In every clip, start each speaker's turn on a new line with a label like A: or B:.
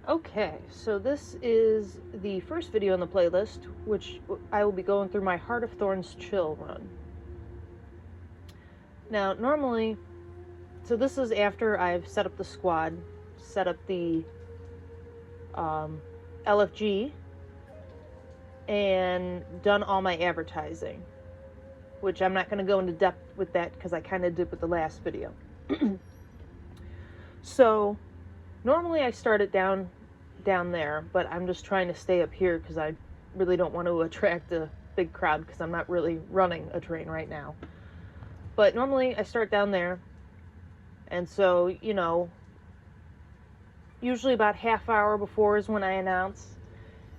A: Okay, so this is the first video on the playlist, which I will be going through my Heart of Thorns chill run. Now, normally, so this is after I've set up the squad, set up the LFG, and done all my advertising, which I'm not going to go into depth with that because I kind of did with the last video. So, normally I start it down there, but I'm just trying to stay up here because I really don't want to attract a big crowd because I'm not really running a train right now. But normally I start down there, and so, you know, usually about half hour before is when I announce,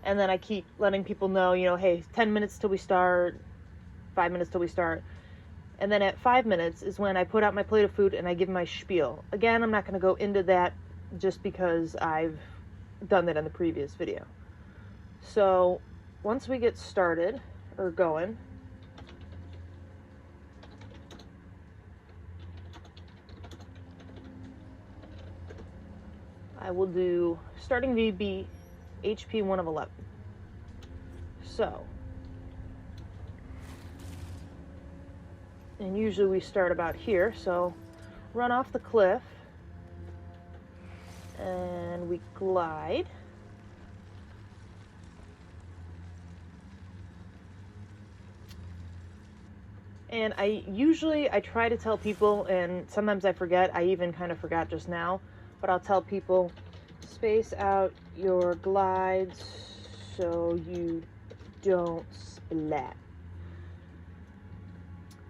A: and then I keep letting people know, you know, hey, 10 minutes till we start, 5 minutes till we start. And then at 5 minutes is when I put out my plate of food and I give my spiel. Again, I'm not going to go into that just because I've done that in the previous video. So once we get started or going, I will do starting VB HP 1 of 11. So, and usually we start about here, so run off the cliff and we glide. And I try to tell people, and sometimes I forget, I even kind of forgot just now, but I'll tell people, space out your glides so you don't splat.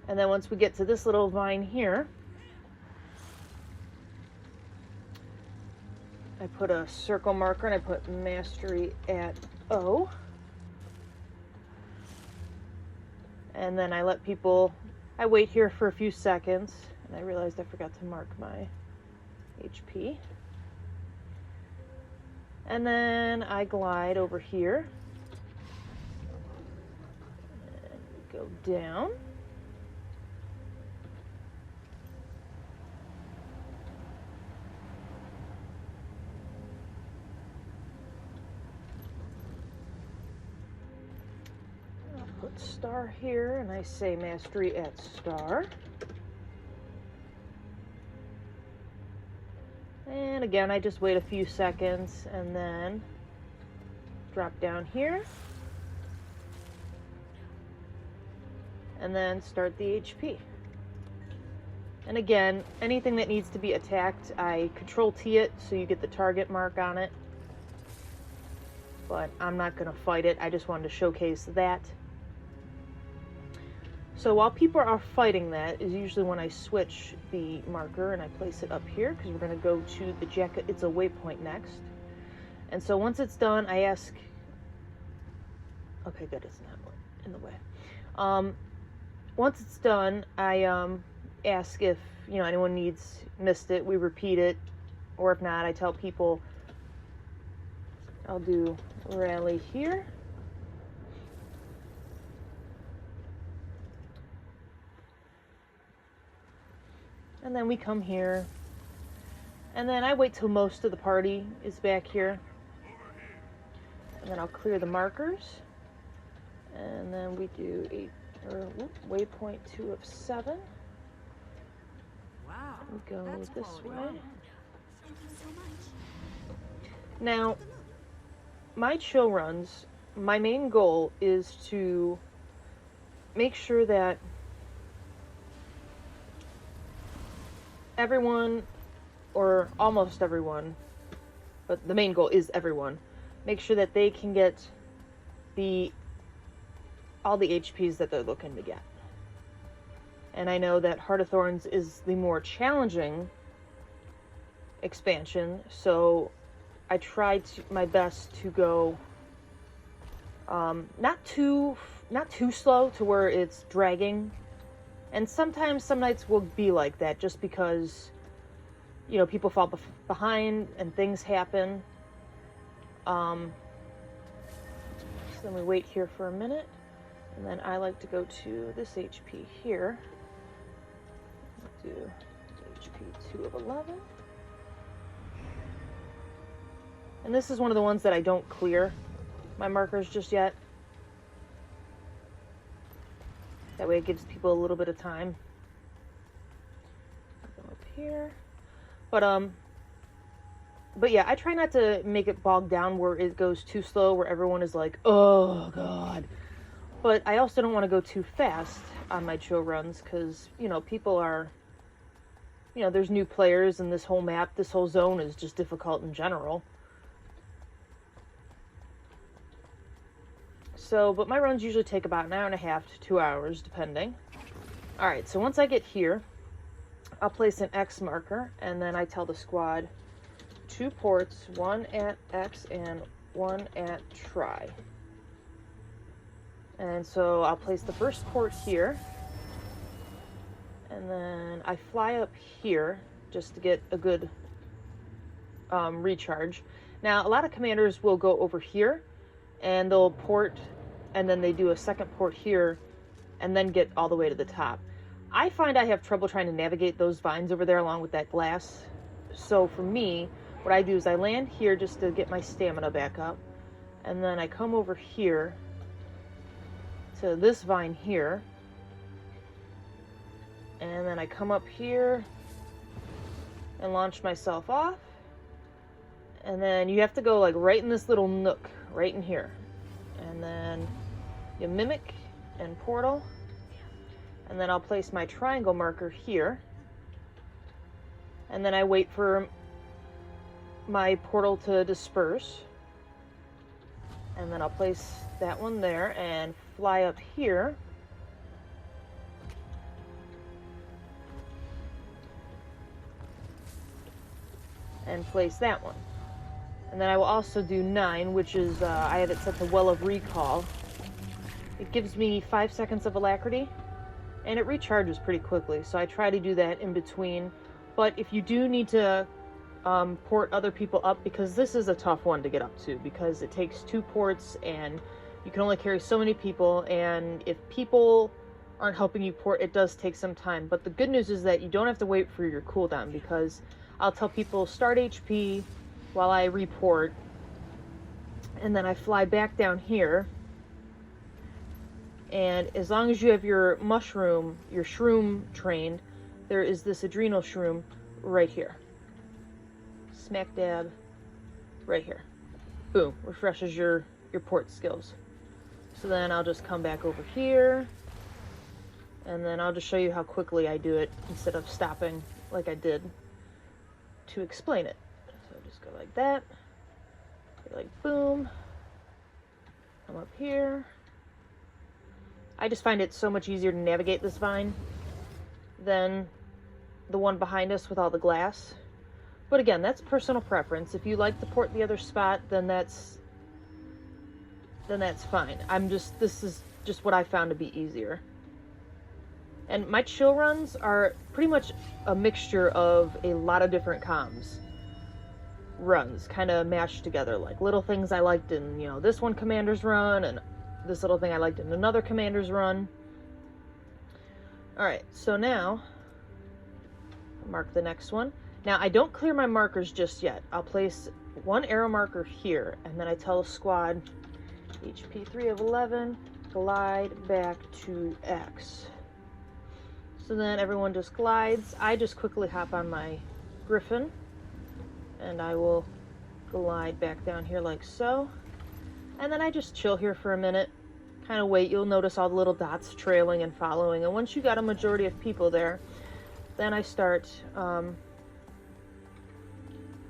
A: And then once we get to this little vine here, I put a circle marker and I put mastery at O. And then I let people, I wait here for a few seconds, and I realized I forgot to mark my HP. And then I glide over here. And we go down. Put star here, and I say mastery at star. And again, I just wait a few seconds and then drop down here. And then start the HP. And again, anything that needs to be attacked, I Control T it so you get the target mark on it. But I'm not going to fight it, I just wanted to showcase that. So while people are fighting that is usually when I switch the marker and I place it up here because we're going to go to the jacket. It's a waypoint next. And so once it's done, I ask, okay, good, it's not in the way. Once it's done, I ask if, you know, anyone missed it, we repeat it, or if not, I tell people I'll do rally here. And then we come here, and then I wait till most of the party is back here, and then I'll clear the markers, and then we do waypoint 2 of 7.
B: Wow,
A: we go this way.
B: Thank
C: you so much.
A: Now, my chill runs, my main goal is to make sure that everyone, or almost everyone, but the main goal is everyone, make sure that they can get all the HPs that they're looking to get. And I know that Heart of Thorns is the more challenging expansion, so I tried my best to go not too slow to where it's dragging. And sometimes some nights will be like that just because, you know, people fall behind and things happen. So then we wait here for a minute, and then I like to go to this HP here. Do HP 2 of 11. And this is one of the ones that I don't clear my markers just yet. That way it gives people a little bit of time. I'll go up here. But yeah, I try not to make it bogged down where it goes too slow, where everyone is like, oh god. But I also don't want to go too fast on my chill runs, because, you know, people are, you know, there's new players, and this whole map, this whole zone is just difficult in general. So, but my runs usually take about 1.5 hours to 2 hours, depending. Alright, so once I get here, I'll place an X marker, and then I tell the squad 2 ports, 1 at X and 1 at try. And so I'll place the first port here, and then I fly up here just to get a good recharge. Now, a lot of commanders will go over here, and they'll port, and then they do a second port here, and then get all the way to the top. I find I have trouble trying to navigate those vines over there along with that glass. So for me, what I do is I land here just to get my stamina back up, and then I come over here to this vine here, and then I come up here and launch myself off, and then you have to go like right in this little nook right in here, and then you mimic and portal, and then I'll place my triangle marker here, and then I wait for my portal to disperse, and then I'll place that one there and fly up here, and place that one. And then I will also do 9, which is, I have it set to Well of Recall. It gives me 5 seconds of alacrity, and it recharges pretty quickly, so I try to do that in between. But if you do need to port other people up, because this is a tough one to get up to, because it takes 2 ports, and you can only carry so many people, and if people aren't helping you port, it does take some time. But the good news is that you don't have to wait for your cooldown, because I'll tell people start HP while I report, and then I fly back down here, and as long as you have your mushroom, your shroom trained, there is this adrenal shroom right here. Smack dab right here. Boom, refreshes your port skills. So then I'll just come back over here, and then I'll just show you how quickly I do it instead of stopping like I did to explain it. So just go like that, go like boom, come up here. I just find it so much easier to navigate this vine than the one behind us with all the glass. But again, that's personal preference. If you like to port the other spot, then that's fine. This is just what I found to be easier. And my chill runs are pretty much a mixture of a lot of different comms runs, kind of mashed together, like little things I liked in, you know, this one commander's run, and this little thing I liked in another commander's run. Alright, so now I'll mark the next one. Now, I don't clear my markers just yet. I'll place 1 arrow marker here, and then I tell the squad HP 3 of 11, glide back to X. So then everyone just glides. I just quickly hop on my griffin, and I will glide back down here like so. And then I just chill here for a minute, kind of wait. You'll notice all the little dots trailing and following. And once you got a majority of people there, then I start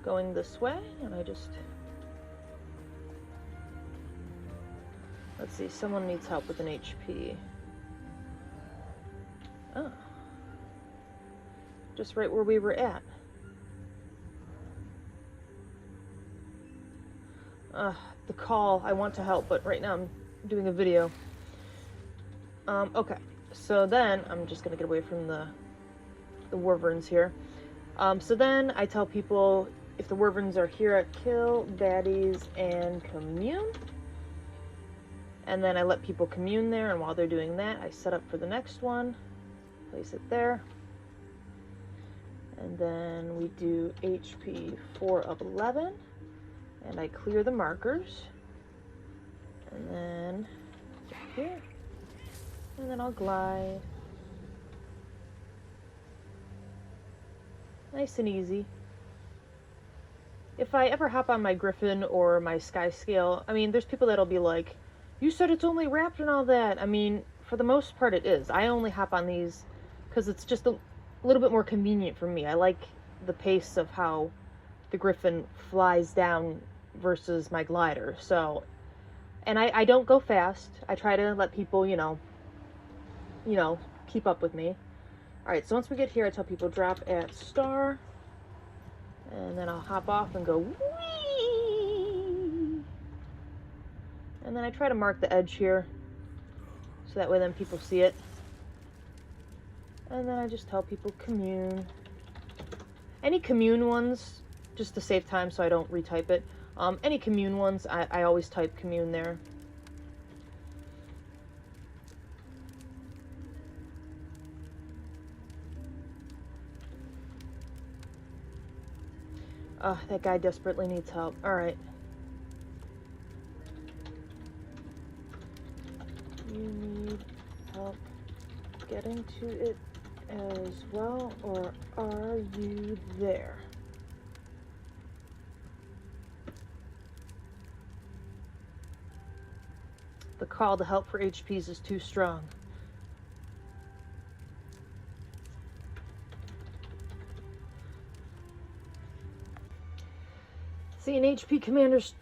A: going this way, and I just... Let's see, someone needs help with an HP. Oh. Just right where we were at. The call, I want to help, but right now I'm doing a video. Okay, so then, I'm just gonna get away from the wyverns here. So then I tell people, if the wyverns are here, at kill, baddies, and commune. And then I let people commune there, and while they're doing that, I set up for the next one, place it there. And then we do HP 4 of 11, And I clear the markers. And then here. And then I'll glide. Nice and easy. If I ever hop on my Griffin or my Sky Scale, I mean, there's people that'll be like, you said it's only wrapped and all that. I mean, for the most part it is. I only hop on these because it's just a little bit more convenient for me. I like the pace of how the Griffin flies down versus my glider. So, and I don't go fast. I try to let people, you know, keep up with me. Alright, so once we get here, I tell people drop at star. And then I'll hop off and go whee! And then I try to mark the edge here, so that way then people see it. And then I just tell people commune. Any commune ones, just to save time so I don't retype it. Any commune ones, I always type commune there. That guy desperately needs help. Alright. You need help getting to it as well, or are you there? The call to help for HPs is too strong. See, an HP commander's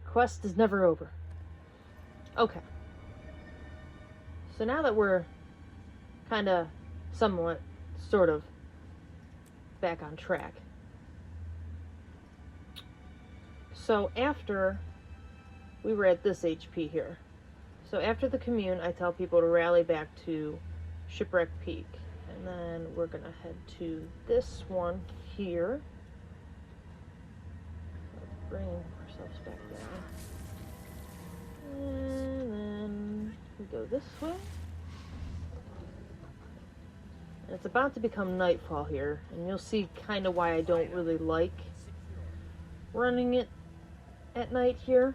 A: quest is never over. Okay. So now that we're kind of, somewhat, sort of, back on track. So after, we were at this HP here. So after the commune, I tell people to rally back to Shipwreck Peak. And then we're gonna head to this one here. Let's bring ourselves back down. And then we go this way. And it's about to become nightfall here, and you'll see kind of why I don't really like running it at night here.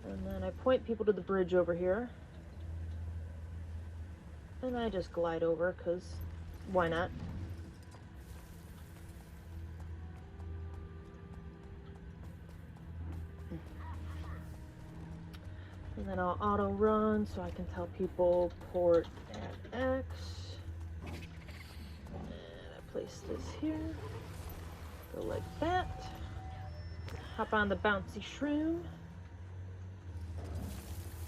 A: And then I point people to the bridge over here. And I just glide over, because why not? And then I'll auto run so I can tell people port at X. And I place this here. Go like that. Hop on the bouncy shroom.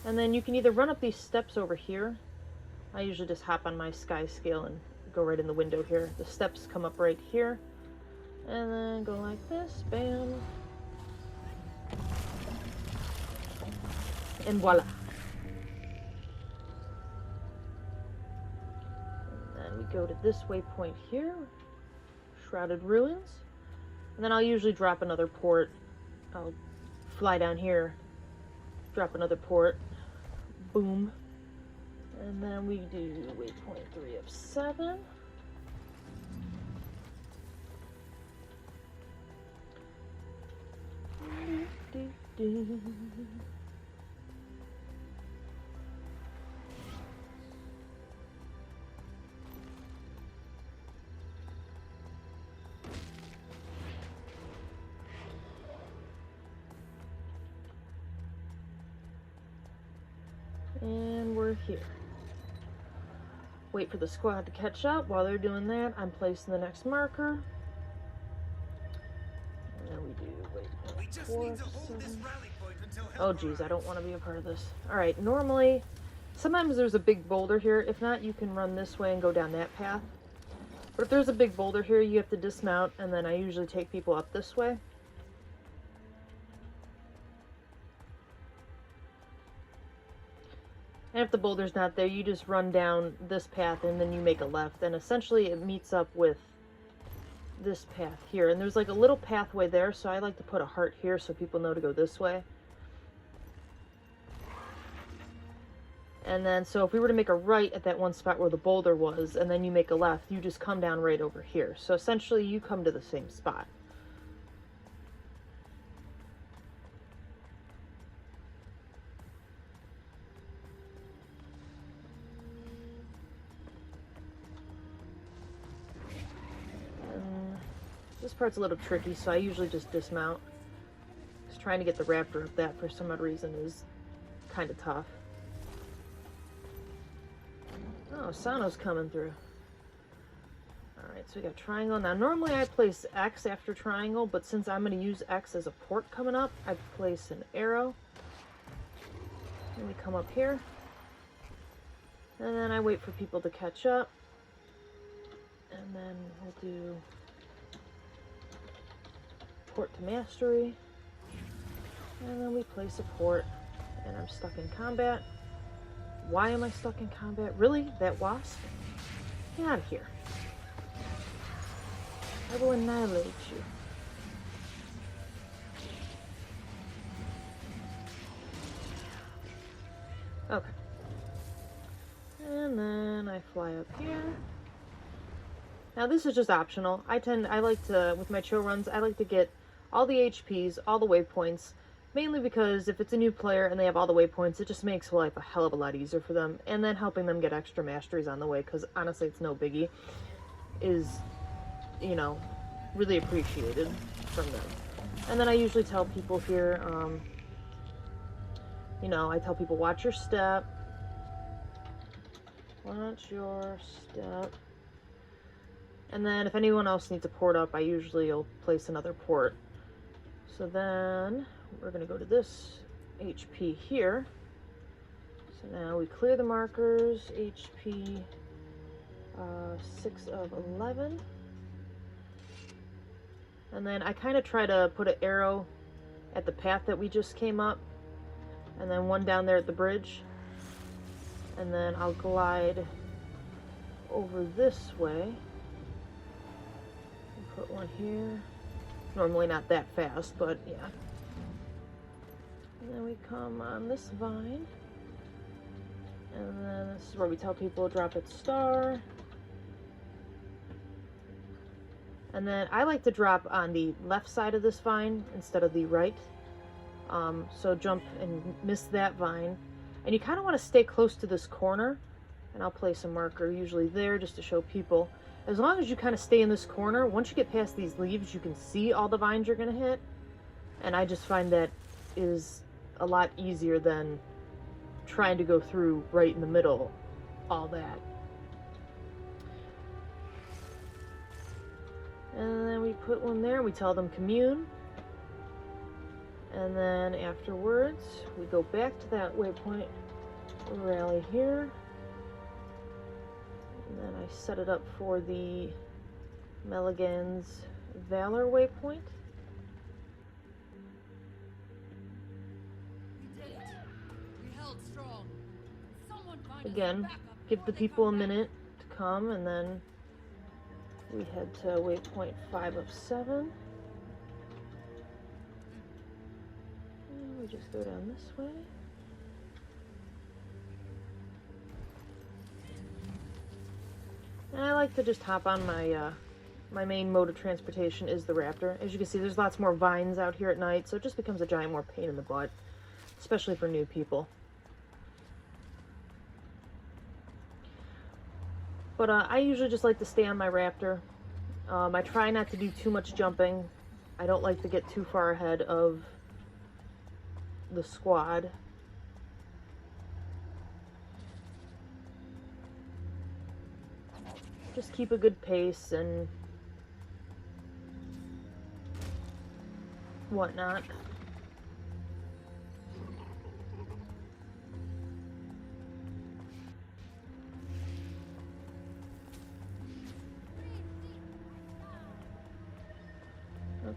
A: And then you can either run up these steps over here. I usually just hop on my Sky Scale and go right in the window here. The steps come up right here. And then go like this. Bam. And voila. And then we go to this waypoint here. Shrouded Ruins. And then I'll usually drop another port. I'll fly down here. Drop another port. Boom. And then we do waypoint 3 of 7. And we're here. Wait for the squad to catch up. While they're doing that, I'm placing the next marker. And then we do waypoint 4 of 7. Oh geez, I don't want to be a part of this. Alright, normally, sometimes there's a big boulder here. If not, you can run this way and go down that path. But if there's a big boulder here, you have to dismount, and then I usually take people up this way. And if the boulder's not there, you just run down this path and then you make a left. And essentially it meets up with this path here. And there's like a little pathway there, so I like to put a heart here so people know to go this way. And then, so if we were to make a right at that one spot where the boulder was, and then you make a left, you just come down right over here. So essentially, you come to the same spot. And this part's a little tricky, so I usually just dismount. Just trying to get the raptor up that for some odd reason is kind of tough. Oh, Sano's coming through. Alright, so we got triangle. Now, normally I place X after triangle, but since I'm going to use X as a port coming up, I place an arrow. And we come up here. And then I wait for people to catch up. And then we'll do port to mastery. And then we place a port. And I'm stuck in combat. Why am I stuck in combat? Really? That wasp? Get out of here. I will annihilate you. Okay. And then I fly up here. Now this is just optional. I like to, with my chill runs, I like to get all the HPs, all the waypoints, mainly because if it's a new player and they have all the waypoints, it just makes life a hell of a lot easier for them. And then helping them get extra masteries on the way, because honestly, it's no biggie, is, you know, really appreciated from them. And then I usually tell people here, you know, I tell people, watch your step. Watch your step. And then if anyone else needs a port up, I usually will place another port. So then we're going to go to this HP here. So now we clear the markers, HP 6 of 11. And then I kind of try to put an arrow at the path that we just came up. And then one down there at the bridge. And then I'll glide over this way. And put one here. Normally not that fast, but yeah. And then we come on this vine. And then this is where we tell people to drop its star. And then I like to drop on the left side of this vine instead of the right. So jump and miss that vine. And you kind of want to stay close to this corner. And I'll place a marker usually there just to show people. As long as you kind of stay in this corner, once you get past these leaves, you can see all the vines you're going to hit. And I just find that is a lot easier than trying to go through right in the middle, all that. And then we put one there, we tell them commune. And then afterwards, we go back to that waypoint, rally here. And then I set it up for the Meligan's Valor waypoint.
C: We did it. We held strong. Someone find
A: Again,
C: us
A: give the people a minute to come, and then we head to waypoint 5 of 7. And we just go down this way. And I like to just hop on my my main mode of transportation is the raptor. As you can see, there's lots more vines out here at night, so it just becomes a giant more pain in the butt, especially for new people. But I usually just like to stay on my raptor. I try not to do too much jumping. I don't like to get too far ahead of the squad. Just keep a good pace and whatnot. Okay.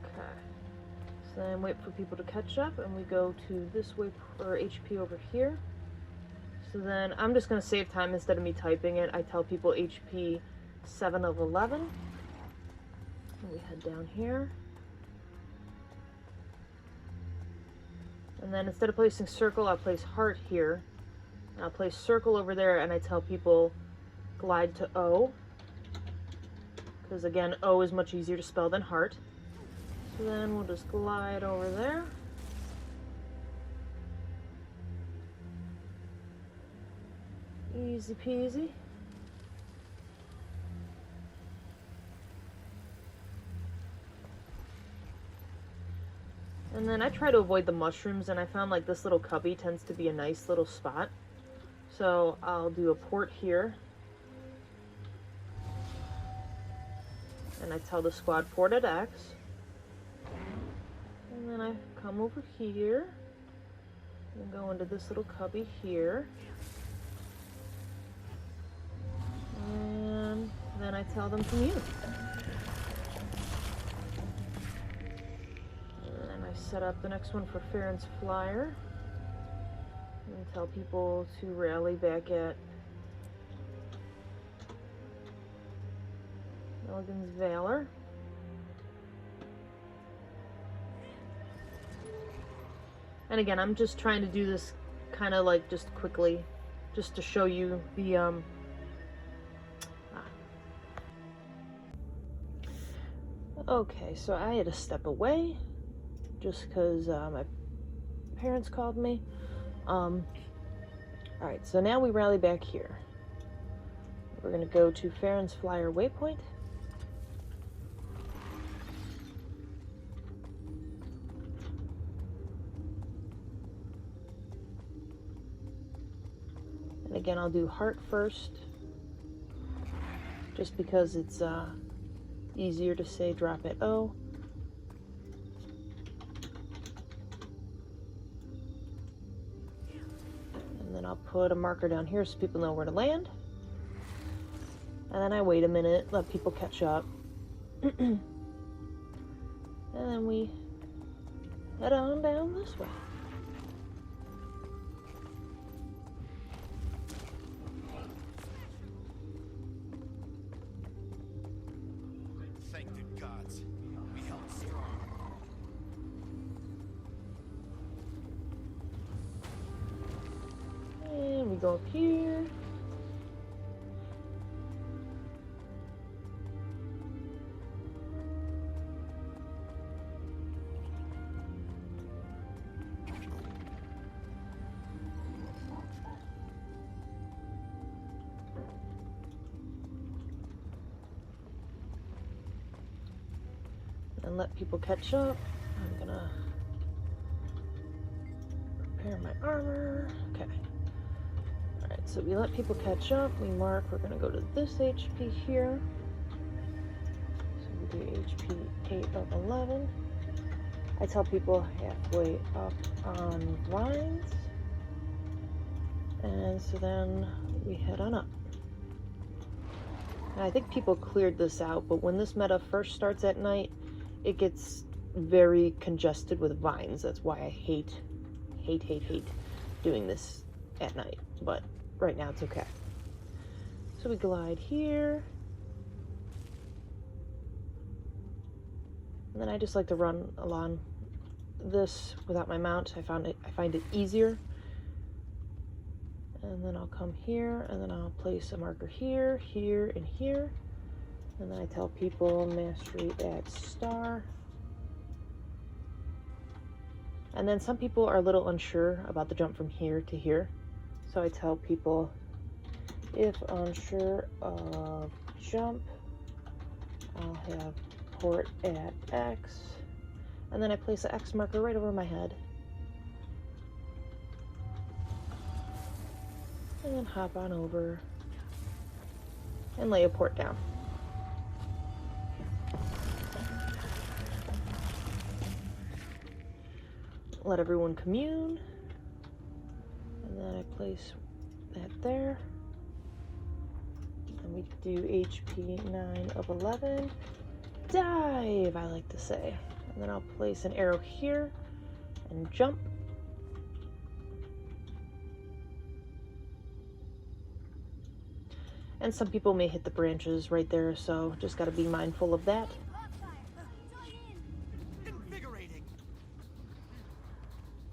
A: So then wait for people to catch up, and we go to this way, or HP over here. So then I'm just going to save time instead of me typing it. I tell people HP 7 of 11. And we head down here. And then instead of placing circle, I'll place heart here. I'll place circle over there, and I tell people glide to O, because again, O is much easier to spell than heart. So then we'll just glide over there. Easy peasy. And then I try to avoid the mushrooms, and I found like this little cubby tends to be a nice little spot. So I'll do a port here. And I tell the squad port at X. And then I come over here and go into this little cubby here. And then I tell them commute. And I set up the next one for Farron's Flyer. And tell people to rally back at Milligan's Valor. And again, I'm just trying to do this kind of like just quickly, just to show you the Okay, so I had to step away just because my parents called me. Alright, so now we rally back here. We're going to go to Farron's Flyer Waypoint. And again, I'll do heart first, just because it's easier to say drop at O. And then I'll put a marker down here so people know where to land. And then I wait a minute, let people catch up. And then we head on down this way.
B: Thank the gods. We held strong.
A: And we go up here. And let people catch up. I'm gonna prepare my armor. Okay. Alright, so we let people catch up. We mark, we're gonna go to this HP here. So we do HP 8 of 11. I tell people halfway up on vines. And so then we head on up. And I think people cleared this out, but when this meta first starts at night, it gets very congested with vines. That's why I hate doing this at night. But right now it's okay. So we glide here. And then I just like to run along this without my mount. I find it easier. And then I'll come here, and then I'll place a marker here, here, and here. And then I tell people mastery at star. And then some people are a little unsure about the jump from here to here. So I tell people, if unsure of jump, I'll have port at X. And then I place an X marker right over my head. And then hop on over and lay a port down. Let everyone commune, and then I place that there, and we do HP 9 of 11, dive, I like to say, and then I'll place an arrow here, and jump, and some people may hit the branches right there, so just got to be mindful of that.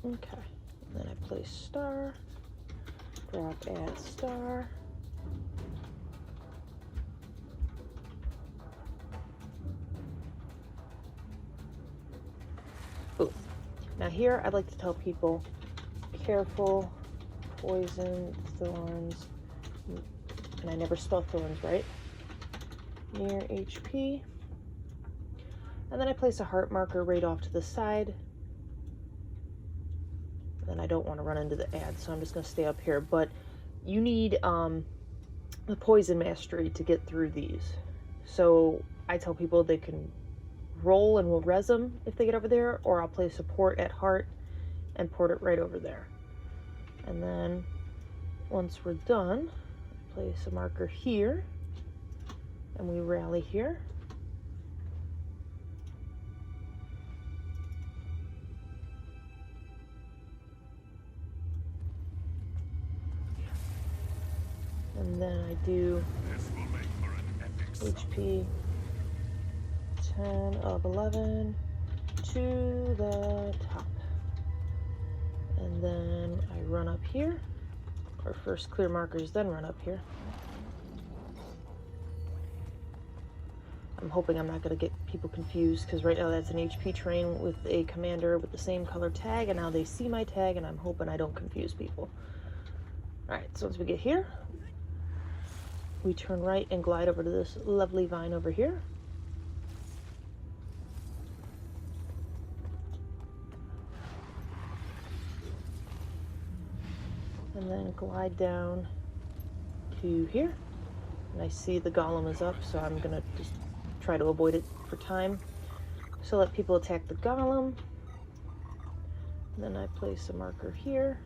A: Okay, and then I place star, Drop add star. Ooh. Now here I'd like to tell people, careful, poison, thorns, and I never spell thorns right, near HP. And then I place a heart marker right off to the side. And I don't want to run into the ad, so I'm just going to stay up here. But you need the poison mastery to get through these. So I tell people they can roll and we'll res them if they get over there, or I'll place a port at heart and port it right over there. And then once we're done, place a marker here and we rally here. And then I do HP 10 of 11 to the top. And then I run up here, or first clear markers, then run up here. I'm hoping I'm not going to get people confused, because right now that's an HP train with a commander with the same color tag, and now they see my tag, and I'm hoping I don't confuse people. Alright, so once we get here, we turn right and glide over to this lovely vine over here. And then glide down to here. And I see the golem is up, so I'm gonna just try to avoid it for time. So let people attack the golem. And then I place a marker here.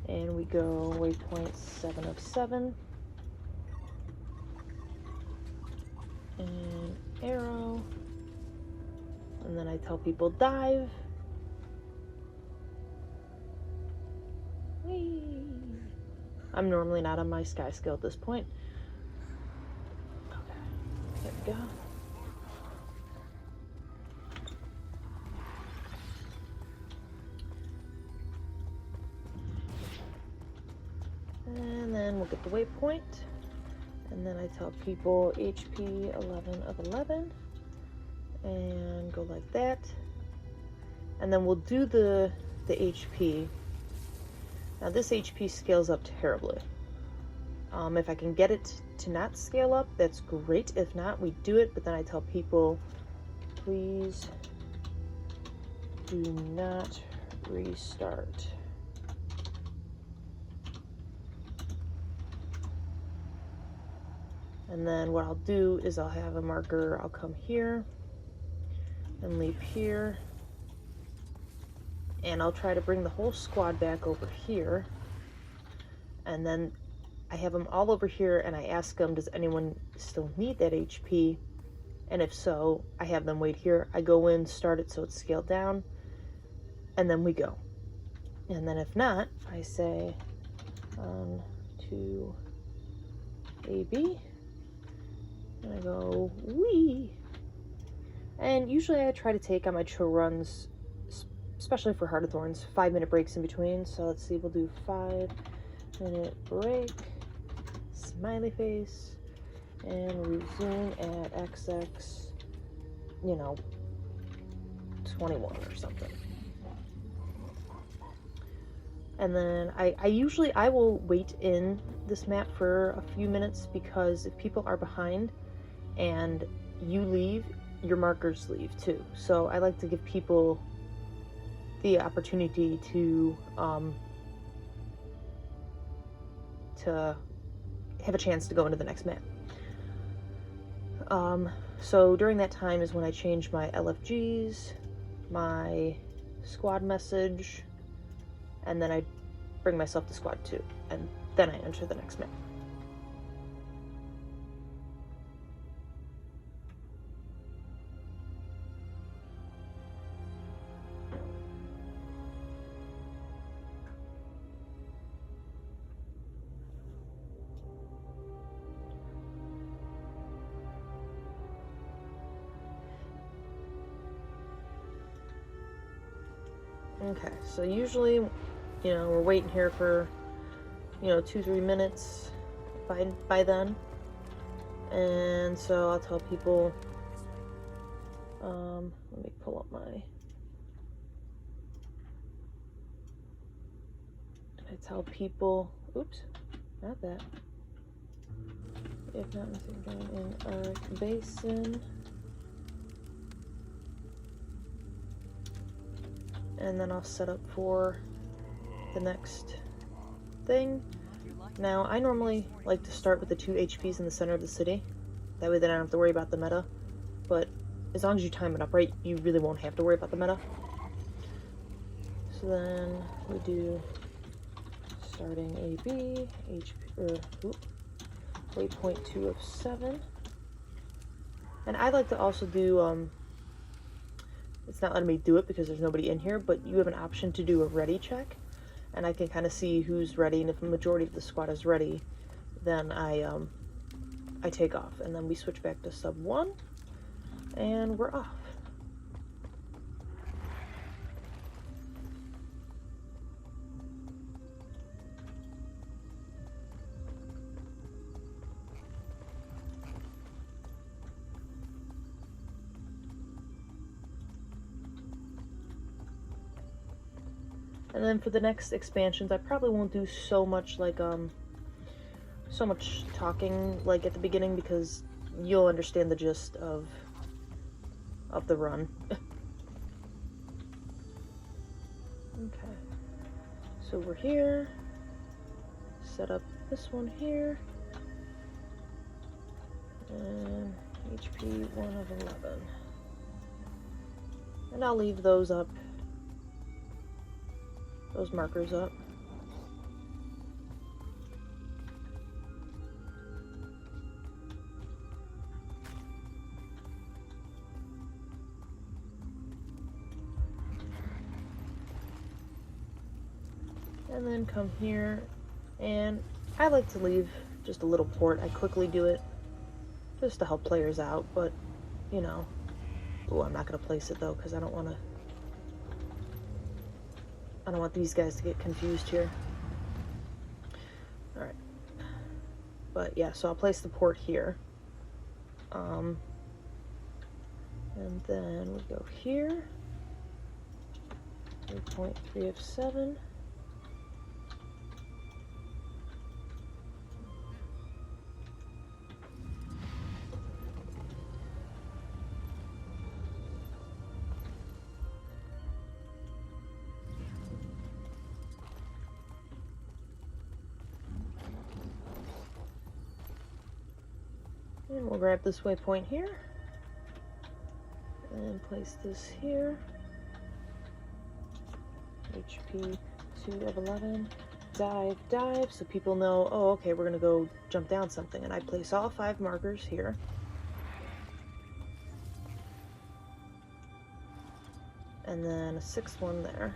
A: And we go waypoint 7 of 7. And arrow. And then I tell people dive. Whee! I'm normally not on my sky skill at this point. Okay, there we go. And then we'll get the waypoint. And then I tell people HP 11 of 11. And go like that. And then we'll do the HP. Now this HP scales up terribly. If I can get it to not scale up, that's great. If not, we do it, but then I tell people, please do not restart. And then what I'll do is I'll have a marker, I'll come here and leap here. And I'll try to bring the whole squad back over here. And then I have them all over here and I ask them, does anyone still need that HP? And if so, I have them wait here. I go in, start it so it's scaled down, and then we go. And then if not, I say on to AB. And I go, wee. And usually I try to take on my chill runs, especially for Heart of Thorns, 5-minute breaks in between. So let's see, we'll do 5-minute break, smiley face, and resume at XX, 21 or something. And then I will wait in this map for a few minutes, because if people are behind and you leave, your markers leave too. So I like to give people the opportunity to have a chance to go into the next map. So during that time is when I change my LFGs, my squad message, and then I bring myself to squad 2, and then I enter the next map. Okay, so usually, we're waiting here for you know, 2-3 minutes by then. And so I'll tell people, let me pull up my, I tell people, oops, not that. If not missing down in Auric Basin. And then I'll set up for the next thing. Now, I normally like to start with the 2 HPs in the center of the city. That way then I don't have to worry about the meta. But as long as you time it up right, you really won't have to worry about the meta. So then we do starting AB, Waypoint 2 of 7. And I like to also do, it's not letting me do it because there's nobody in here, but you have an option to do a ready check. And I can kind of see who's ready, and if the majority of the squad is ready, then I take off. And then we switch back to sub 1, and we're off. And then for the next expansions, I probably won't do so much like so much talking like at the beginning, because you'll understand the gist of the run. Okay, so we're here. Set up this one here, and HP 1 of 11, and I'll leave those up. Those markers up. And then come here, and I like to leave just a little port. I quickly do it just to help players out, but you know. Oh, I'm not gonna place it though, because I don't want these guys to get confused here. Alright. But yeah, so I'll place the port here. And then we go here. 3.3 of 7. And we'll grab this waypoint here, and place this here. HP 2 of 11. Dive, dive, so people know, oh, okay, we're gonna go jump down something. And I place all 5 markers here. And then a 6th one there.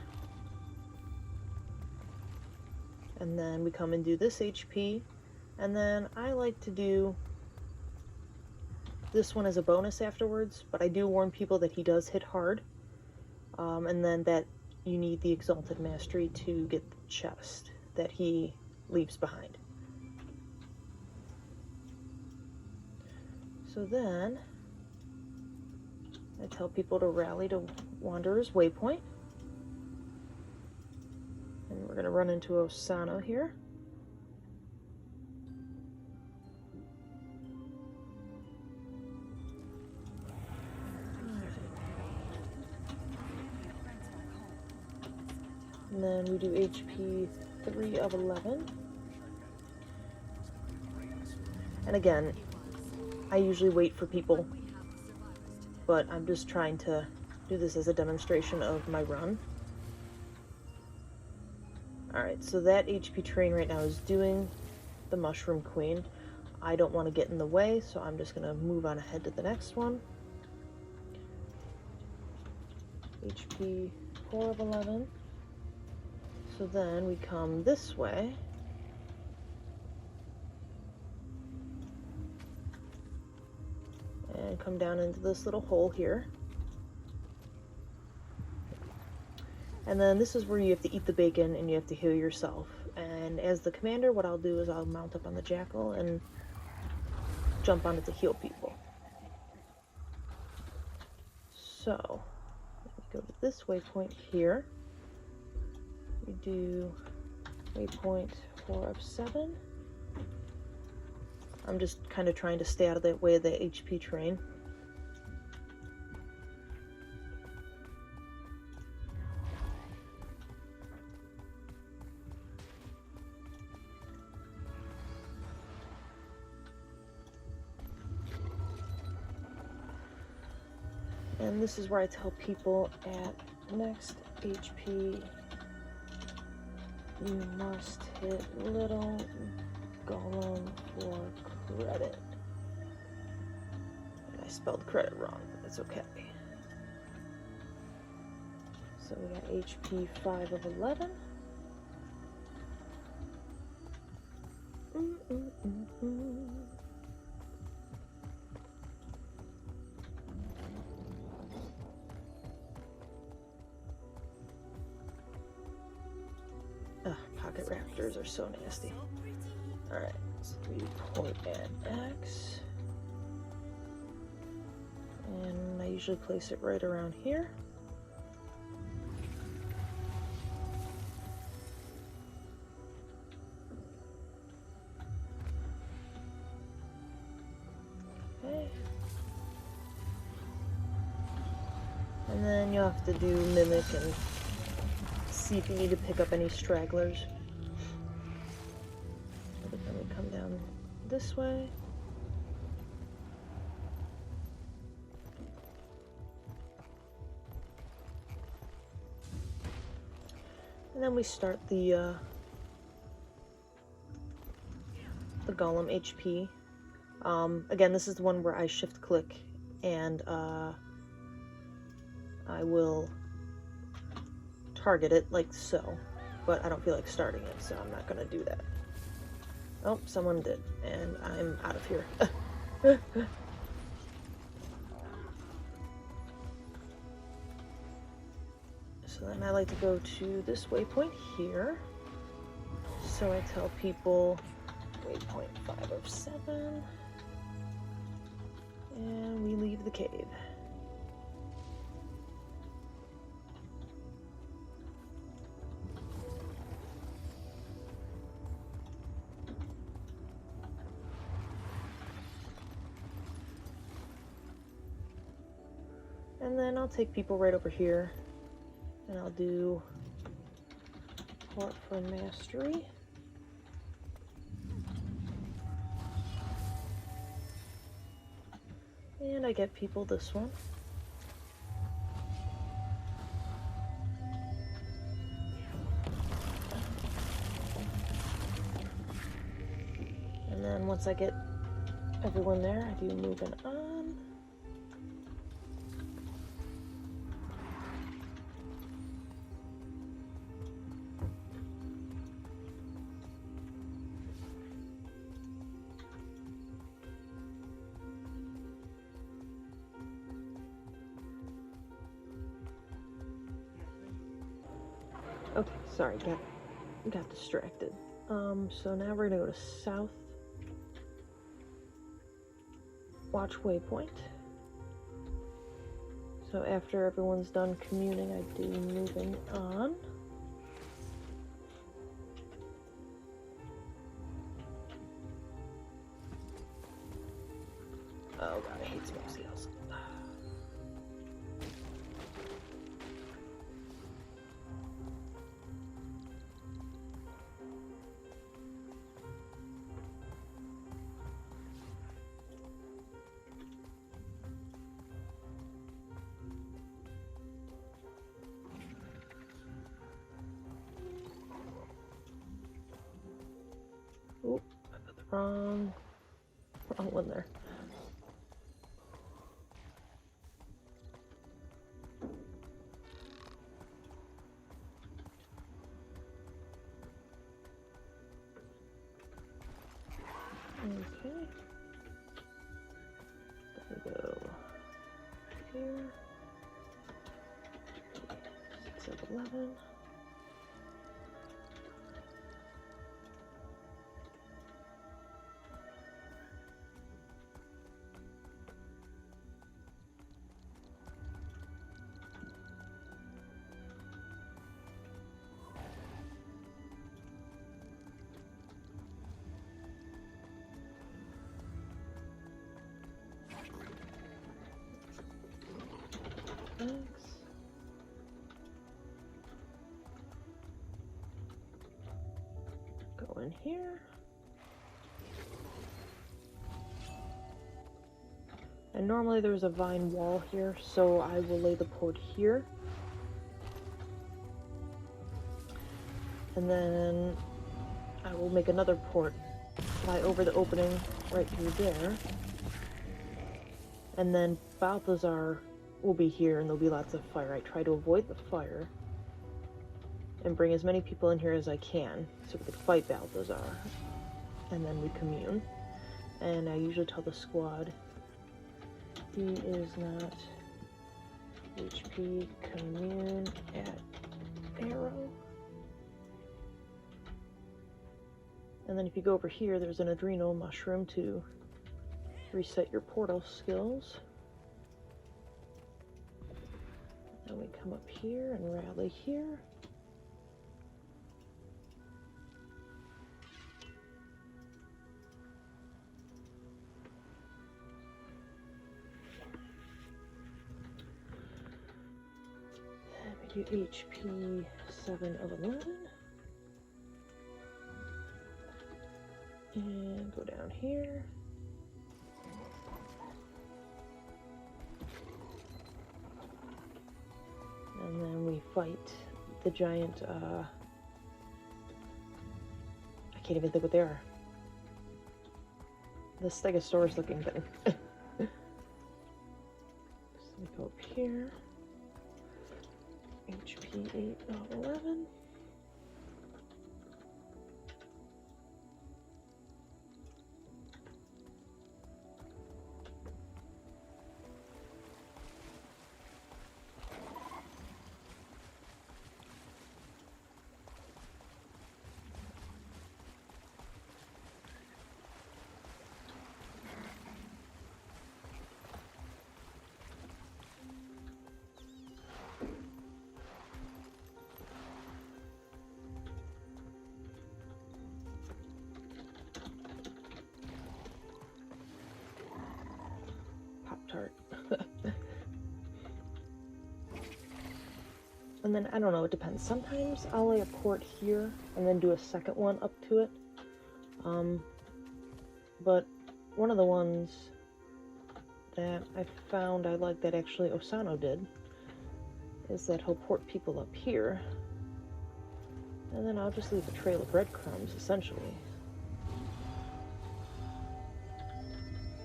A: And then we come and do this HP. And then I like to do this one as a bonus afterwards, but I do warn people that he does hit hard, and then that you need the Exalted Mastery to get the chest that he leaves behind. So then I tell people to rally to Wanderer's Waypoint, and we're going to run into Osano here. And then we do HP 3 of 11. And again, I usually wait for people, but I'm just trying to do this as a demonstration of my run. Alright, so that HP train right now is doing the Mushroom Queen. I don't want to get in the way, so I'm just going to move on ahead to the next one. HP 4 of 11. So then we come this way. And come down into this little hole here. And then this is where you have to eat the bacon and you have to heal yourself. And And as the commander, what I'll do is I'll mount up on the jackal and jump on it to heal people. So, let me go to this waypoint here. We do waypoint 4 of 7. I'm just kind of trying to stay out of the way of the HP train. And this is where I tell people at next HP, you must hit little golem for credit. And I spelled credit wrong, but that's okay. So we got HP 5 of 11. Pocket raptors are so nasty. Alright, so we point at X. And I usually place it right around here. Okay. And then you'll have to do mimic and see if you need to pick up any stragglers. Then we come down this way. And then we start the golem HP. Again, this is the one where I shift click and I will target it like so, but I don't feel like starting it, so I'm not gonna do that. Oh, someone did, and I'm out of here. So then I like to go to this waypoint here. So I tell people waypoint 5 of 7, and we leave the cave. And then I'll take people right over here, and I'll do Port for Mastery. And I get people this one. And then once I get everyone there, I do moving on. Okay, sorry, got distracted. So now we're gonna go to South Watch Waypoint. So after everyone's done communing, I do moving on. Oh god, I hate smoke seals. Oop, I put the wrong one there. Okay. Then we go here. 6 of 11. Thanks. Go in here. And normally there's a vine wall here, so I will lay the port here. And then I will make another port, fly over the opening right through there. And then Balthazar will be here and there'll be lots of fire. I try to avoid the fire and bring as many people in here as I can so we could fight Balthazar. And then we commune. And I usually tell the squad, he is not HP, commune at arrow. And then if you go over here, there's an adrenal mushroom to reset your portal skills. Then we come up here and rally here. And we do HP 7 of 11. And go down here. And then we fight the giant, I can't even think what they are. The Stegosaurus looking thing. So we go up here. HP 8 of 11. Pop-Tart. And then, I don't know, it depends. Sometimes I'll lay a port here and then do a second one up to it. But one of the ones that I found I like that actually Osano did is that he'll port people up here. And then I'll just leave a trail of breadcrumbs, essentially.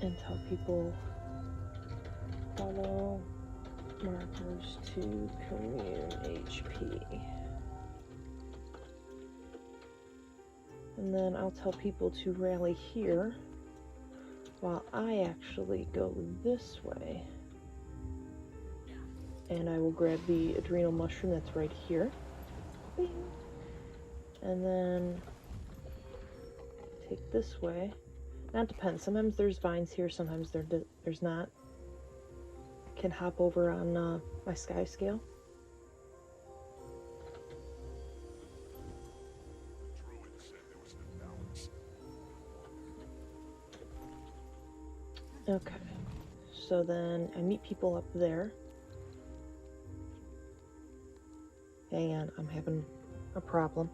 A: And tell people follow markers to commune HP. And then I'll tell people to rally here while I actually go this way. And I will grab the adrenal mushroom that's right here. Bing. And then take this way. Now it depends. Sometimes there's vines here, sometimes there's not. Can hop over on my sky scale. Okay, so then I meet people up there. Hang on, I'm having a problem.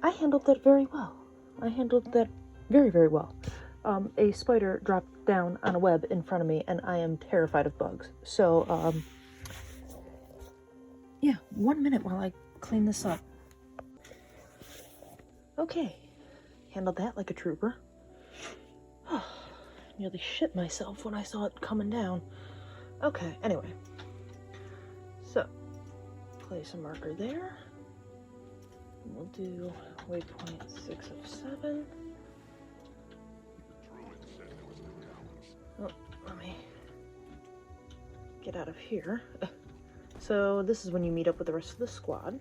A: I handled that very well. I handled that very, very well. A spider dropped down on a web in front of me, and I am terrified of bugs. So, yeah, 1 minute while I clean this up. Okay, handled that like a trooper. Nearly shit myself when I saw it coming down. Okay, anyway. So, place a marker there. We'll do waypoint 6 of 7. Oh, let me get out of here. So this is when you meet up with the rest of the squad.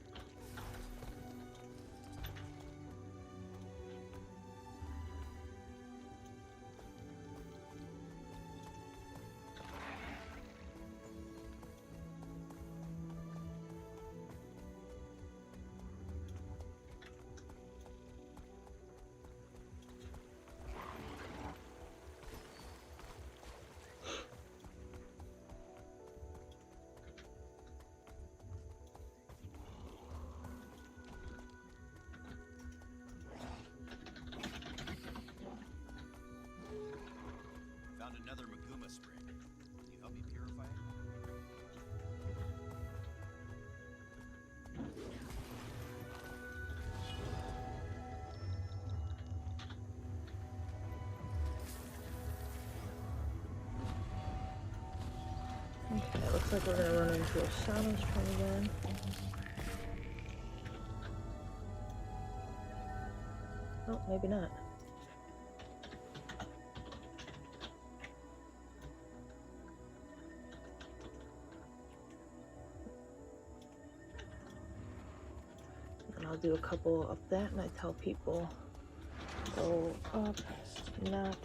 A: like we're gonna run into a Sanos train again. Oh, maybe not. And I'll do a couple of that, and I tell people, go up, not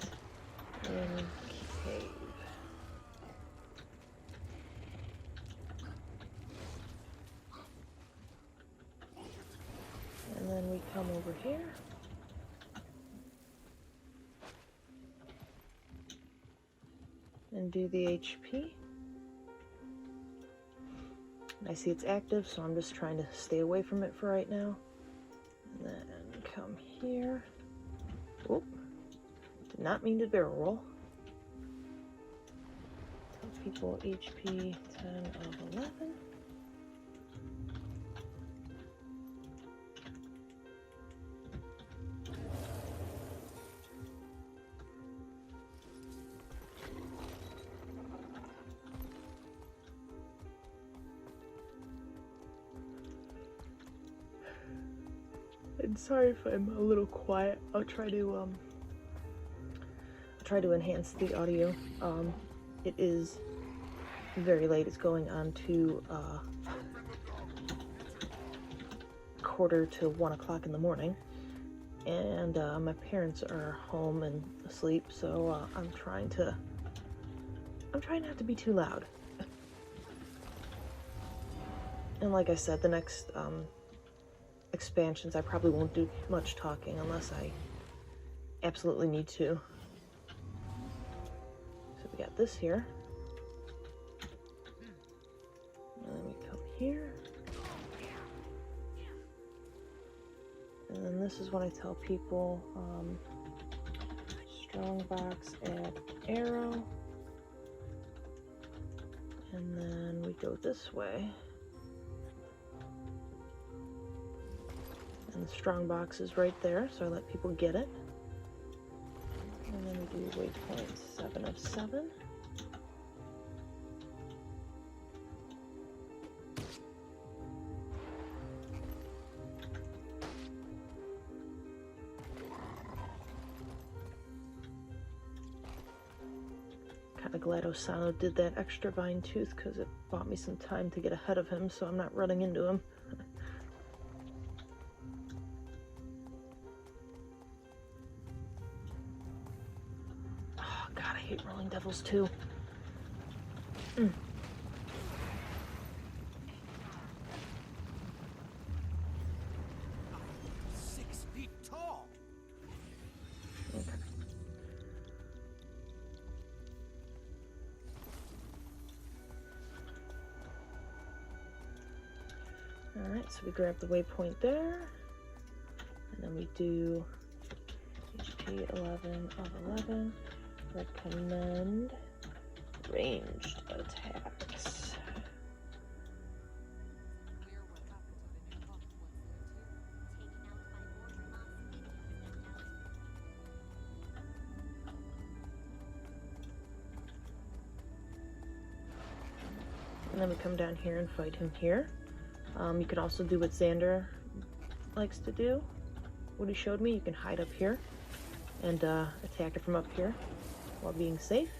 A: in cave. And then we come over here. And do the HP. And I see it's active, so I'm just trying to stay away from it for right now. And then come here. Oop. Did not mean to barrel roll. Tell people HP 10 of 11. And sorry if I'm a little quiet. I'll try to enhance the audio. It is very late. It's going on to 1:45 in the morning, and my parents are home and asleep, so I'm trying not to be too loud. And like I said, the next expansions I probably won't do much talking unless I absolutely need to. So we got this here. And then we come here. And then this is when I tell people, strongbox, add arrow. And then we go this way. And the strongbox is right there, so I let people get it. And then we do waypoint 7 of 7. Kinda glad Osano did that extra vine tooth because it bought me some time to get ahead of him, so I'm not running into him. Rolling Devils too.
B: 6 feet tall.
A: Okay. Alright, so we grab the waypoint there, and then we do HP 11 of 11. Recommend ranged attacks. And then we come down here and fight him here. You can also do what Xander likes to do. What he showed me, you can hide up here and attack it from up here while being safe.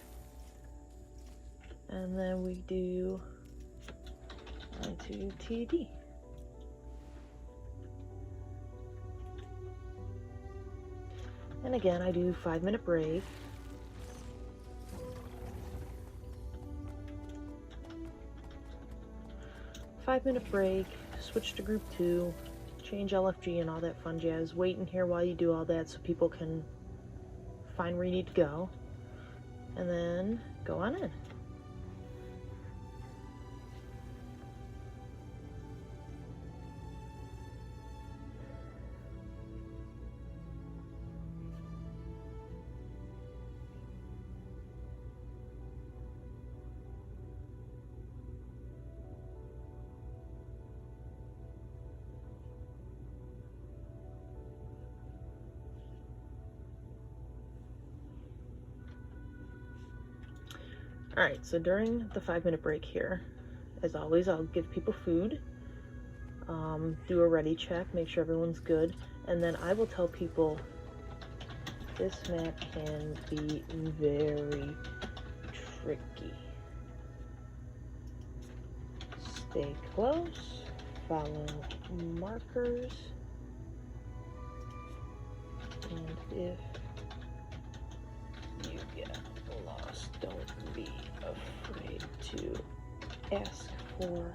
A: And then we do onto TD. And again, I do 5-minute break. Five-minute break, switch to group 2, change LFG and all that fun jazz. Wait in here while you do all that so people can find where you need to go. And then go on in. Alright, so during the 5-minute break here, as always, I'll give people food, do a ready check, make sure everyone's good, and then I will tell people this map can be very tricky. Stay close, follow markers, and if you get lost, don't be afraid to ask for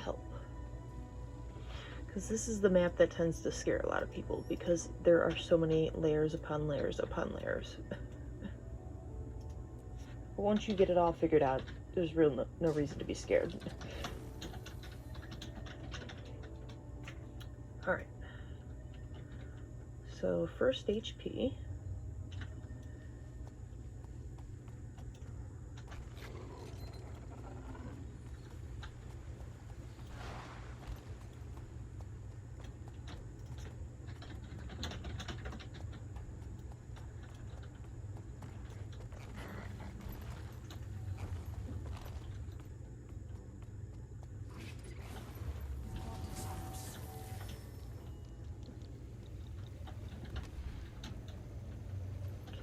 A: help. Because this is the map that tends to scare a lot of people, because there are so many layers upon layers upon layers. But once you get it all figured out, there's no reason to be scared. Alright. So, first HP.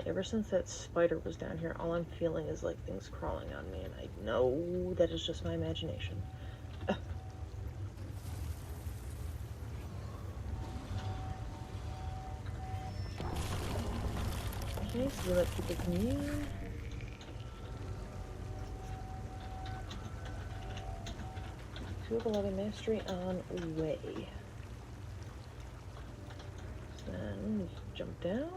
A: Ever since that spider was down here, all I'm feeling is like things crawling on me, and I know that is just my imagination. Okay, so we let people commune. Two of 11 mastery on way. Then jump down.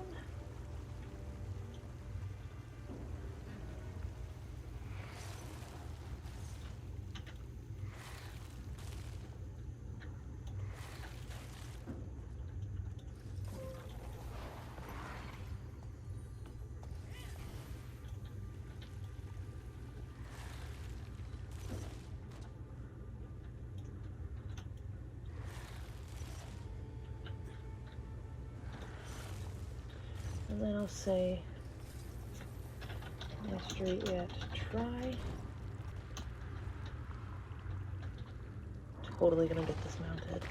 A: And then I'll say, mastery yet, try. Totally gonna get this mounted.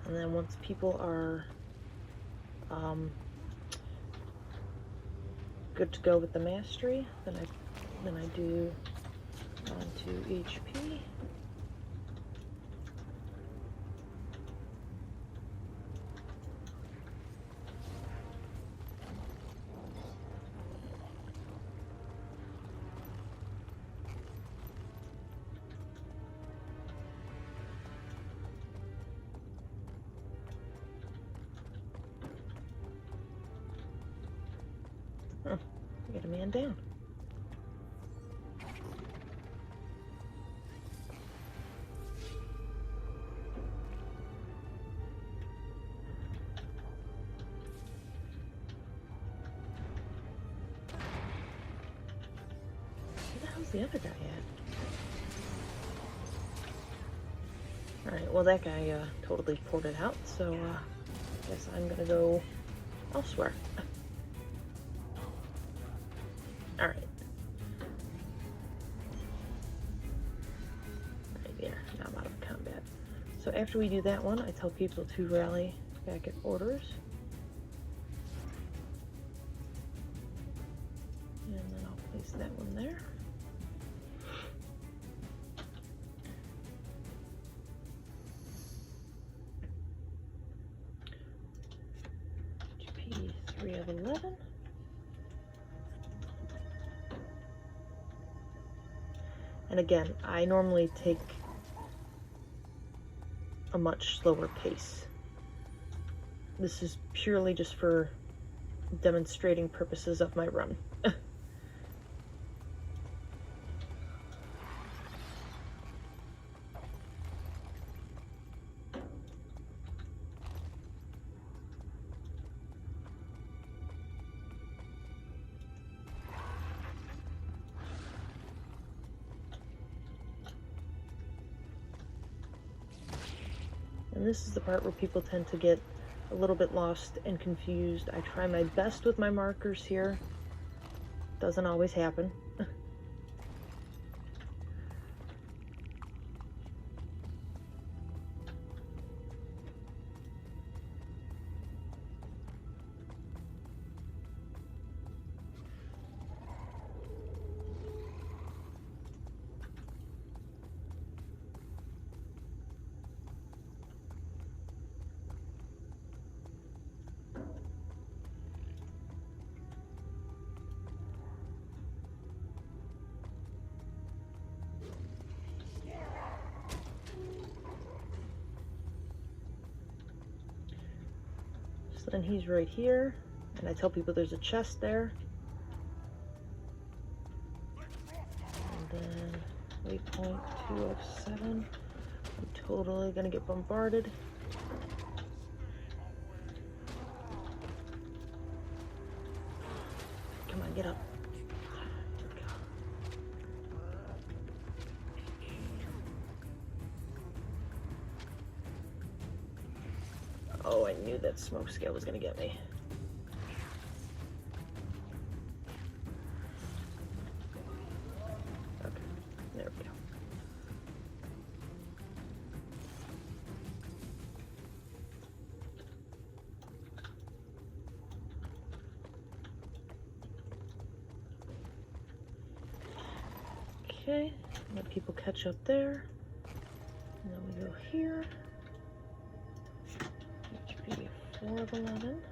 A: And then once people are good to go with the mastery, then I do onto HP. Get a man down. Where the hell's the other guy at? Alright, well that guy totally ported out, so guess I'm gonna go elsewhere. Alright. Right there, now I'm out of combat. So after we do that one, I tell people to rally back at orders. And then I'll place that one there. HP 3 of 11. And again, I normally take a much slower pace. This is purely just for demonstrating purposes of my run. And this is the part where people tend to get a little bit lost and confused. I try my best with my markers here. Doesn't always happen. So then he's right here, and I tell people there's a chest there. And then waypoint 207. I'm totally gonna get bombarded. Come on, get up. There we go. Oh, I knew that smoke scale was gonna get me. Okay, there we go. Okay, let people catch up there. And then we go here. HP 4 of 11.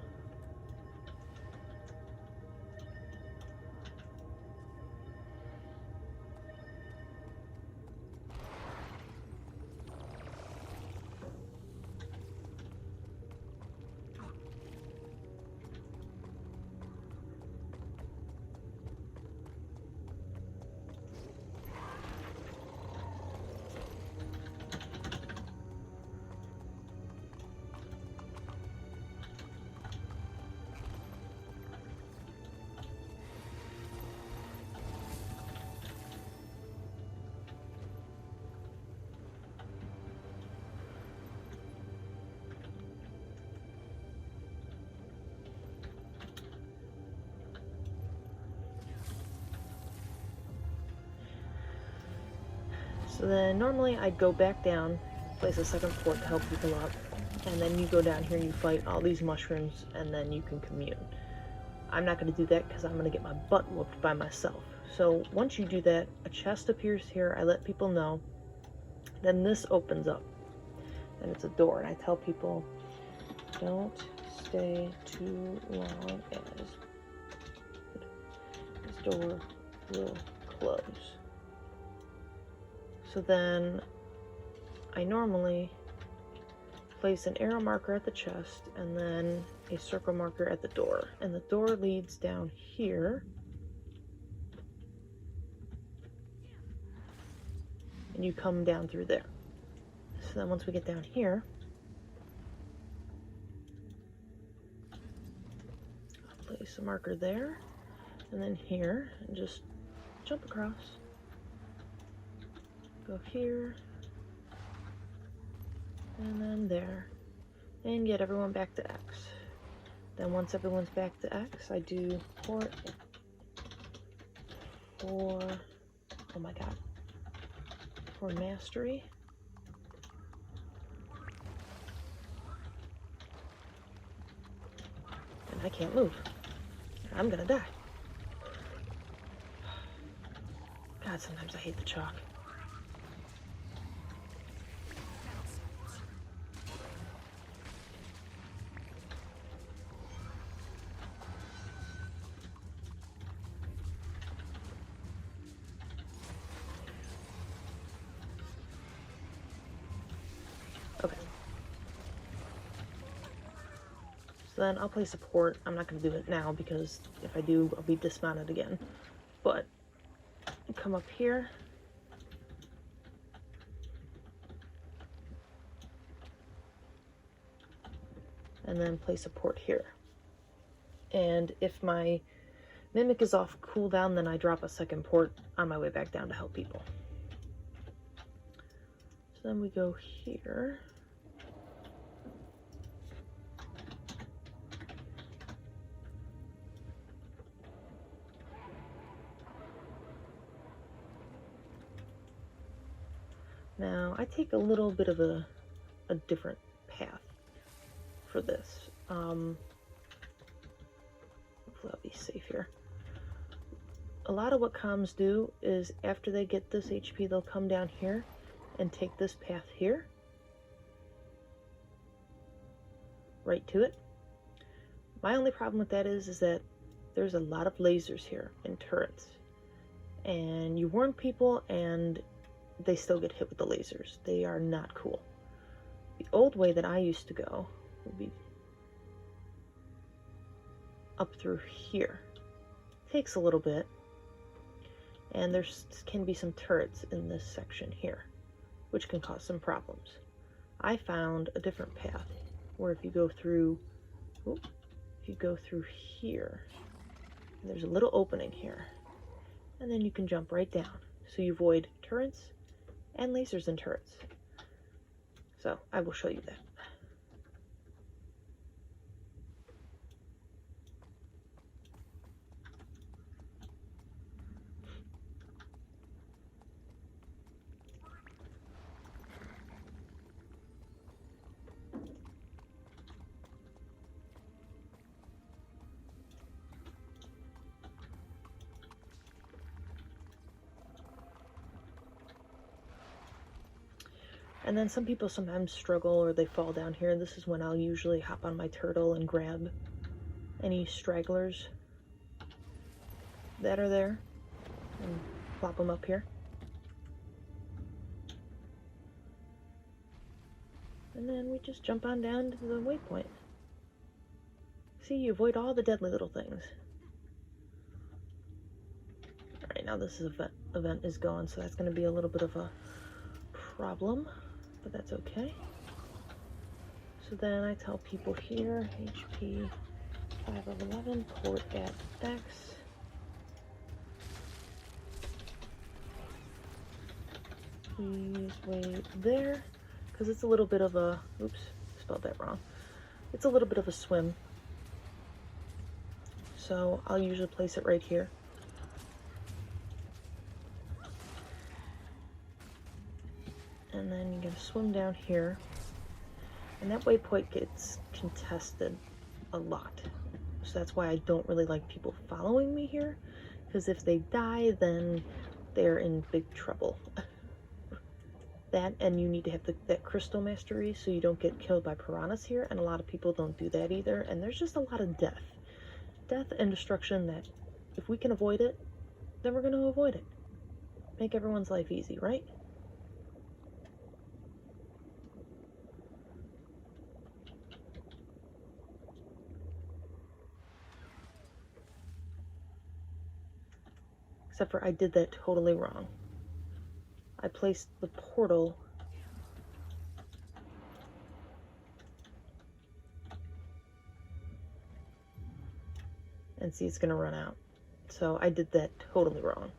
A: So then normally I'd go back down, place a second fort to help people up, and then you go down here and you fight all these mushrooms, and then you can commune. I'm not going to do that because I'm going to get my butt whooped by myself. So once you do that, a chest appears here, I let people know, then this opens up, and it's a door, and I tell people, don't stay too long as this door will close. So then I normally place an arrow marker at the chest and then a circle marker at the door. And the door leads down here. And you come down through there. So then once we get down here, I'll place a marker there and then here and just jump across. Go here, and then there, and get everyone back to X. Then once everyone's back to X, I do port for, oh my god, for mastery. And I can't move. I'm gonna die. God, sometimes I hate the chalk. Okay. So then I'll play support. I'm not going to do it now because if I do, I'll be dismounted again. But come up here. And then play support here. And if my mimic is off cooldown, then I drop a second port on my way back down to help people. So then we go here. Now, I take a little bit of a different path for this. Hopefully I'll be safe here. A lot of what comms do is after they get this HP, they'll come down here and take this path here, right to it. My only problem with that is that there's a lot of lasers here and turrets, and you warn people and they still get hit with the lasers. They are not cool. The old way that I used to go would be up through here. Takes a little bit, and there can be some turrets in this section here, which can cause some problems. I found a different path where if you go through, here, there's a little opening here, and then you can jump right down. So you avoid turrets and lasers and turrets. So I will show you that. And then some people sometimes struggle or they fall down here. This is when I'll usually hop on my turtle and grab any stragglers that are there and plop them up here. And then we just jump on down to the waypoint. See, you avoid all the deadly little things. Alright, now this event is gone, so that's going to be a little bit of a problem. But that's okay. So then I tell people here, HP 5 of 11, port at Dex. Please wait there, because it's a little bit of a, oops, spelled that wrong. It's a little bit of a swim. So I'll usually place it right here. And then you gotta swim down here. And that waypoint gets contested a lot. So that's why I don't really like people following me here. Because if they die, then they're in big trouble. That, and you need to have that crystal mastery so you don't get killed by piranhas here. And a lot of people don't do that either. And there's just a lot of death. Death and destruction that if we can avoid it, then we're gonna avoid it. Make everyone's life easy, right? Except for I did that totally wrong. I placed the portal and see it's gonna run out. So I did that totally wrong.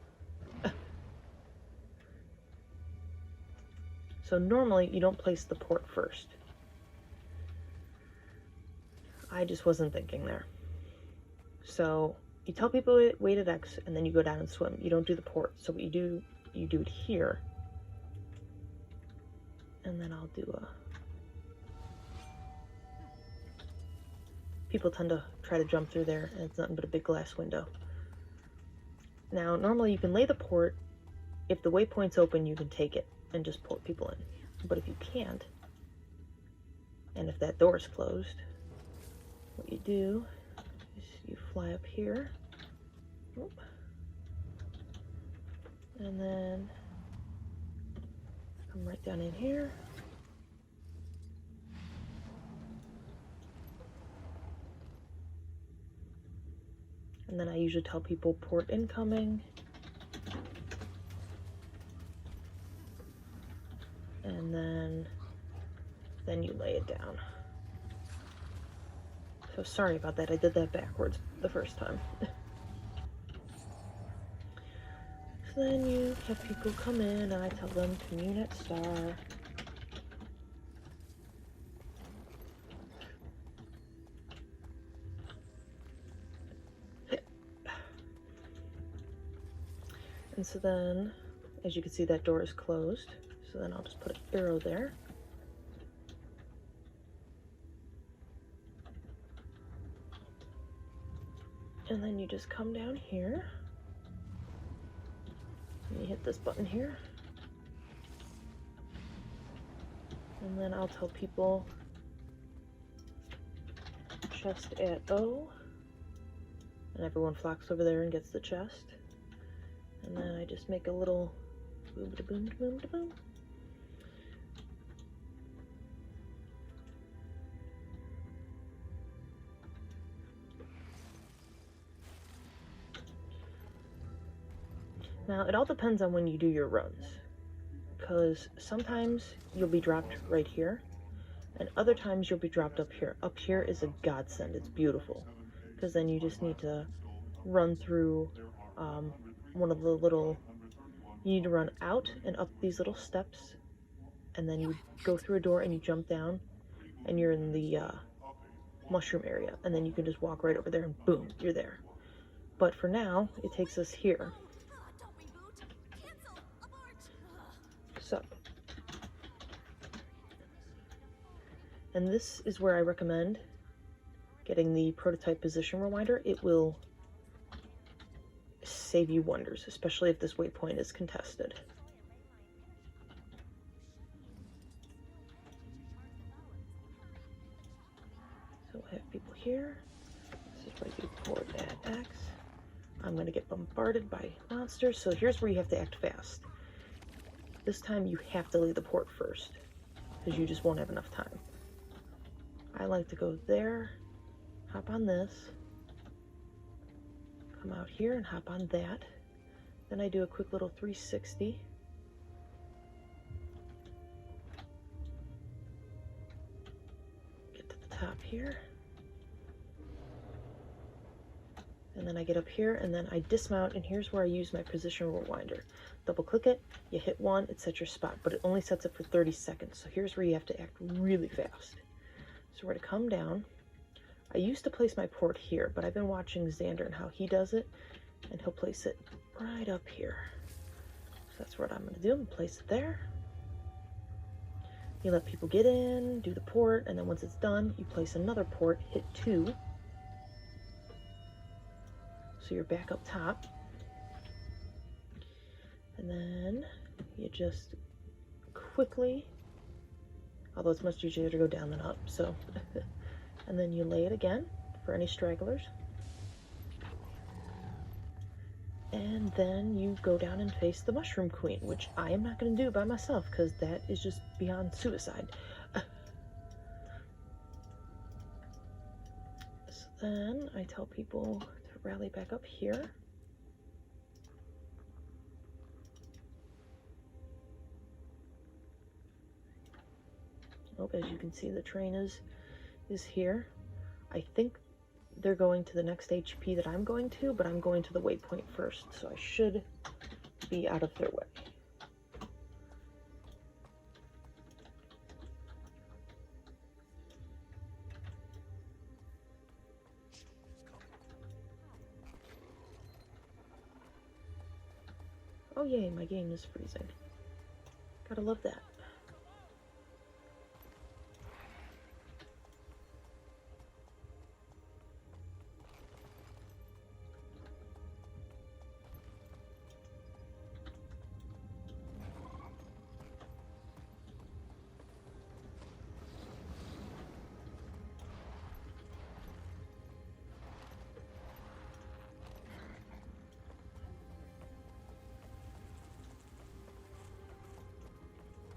A: So normally you don't place the port first. I just wasn't thinking there. So you tell people wait at X and then you go down and swim. You don't do the port. So what you do it here. And then I'll do a... People tend to try to jump through there and it's nothing but a big glass window. Now, normally you can lay the port. If the waypoint's open, you can take it and just port people in. But if you can't, and if that door is closed, what you do is you fly up here, and then come right down in here, and then I usually tell people port incoming, and then you lay it down. So sorry about that, I did that backwards the first time. So then you have people come in and I tell them commune at star. And so then, as you can see, that door is closed. So then I'll just put an arrow there. And then you just come down here. And you hit this button here. And then I'll tell people chest at O. And everyone flocks over there and gets the chest. And then I just make a little boom da boom da boom da boom. Now, it all depends on when you do your runs, because sometimes you'll be dropped right here, and other times you'll be dropped up here. Up here is a godsend. It's beautiful, because then you just need to run through one of the little, you need to run out and up these little steps, and then you go through a door and you jump down, and you're in the mushroom area, and then you can just walk right over there and boom, you're there. But for now, it takes us here. So, and this is where I recommend getting the prototype position rewinder. It will save you wonders, especially if this waypoint is contested. So I have people here. This is where you port at X. I'm going to get bombarded by monsters, so here's where you have to act fast. This time you have to leave the port first, because you just won't have enough time. I like to go there, hop on this, come out here and hop on that. Then I do a quick little 360. Get to the top here. And then I get up here and then I dismount, and here's where I use my position rewinder. Double click it, you hit 1, it sets your spot, but it only sets it for 30 seconds. So here's where you have to act really fast. So we're to come down. I used to place my port here, but I've been watching Xander and how he does it, and he'll place it right up here. So that's what I'm going to do. I'm going to place it there. You let people get in, do the port, and then once it's done, you place another port, hit 2. So you're back up top. And then you just quickly, although it's much easier to go down than up, so, and then you lay it again for any stragglers. And then you go down and face the Mushroom Queen, which I am not going to do by myself, because that is just beyond suicide. So then I tell people to rally back up here. Oh, as you can see, the train is here. I think they're going to the next HP that I'm going to, but I'm going to the waypoint first, so I should be out of their way. Oh yay, my game is freezing. Gotta love that.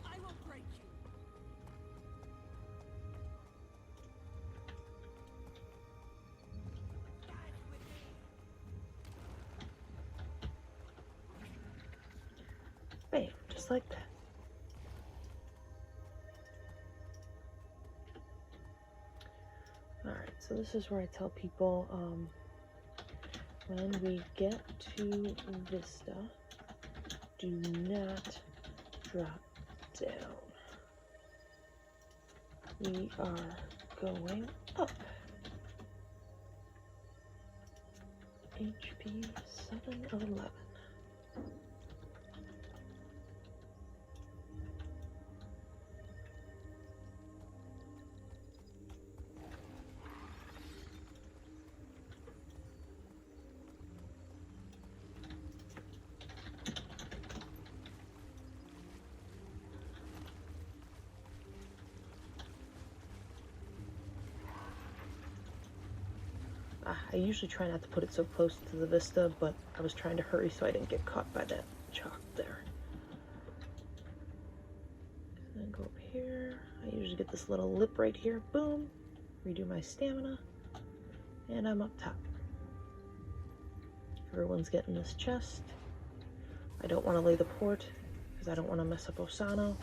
C: I will break you. Dance with me.
A: Bam, just like that. Alright, so this is where I tell people, when we get to Vista, do not drop down. We are going up. HP 7 of 11. I usually try not to put it so close to the vista, but I was trying to hurry so I didn't get caught by that chalk there. And then go up here. I usually get this little lip right here. Boom. Redo my stamina. And I'm up top. Everyone's getting this chest. I don't want to lay the port because I don't want to mess up Osano.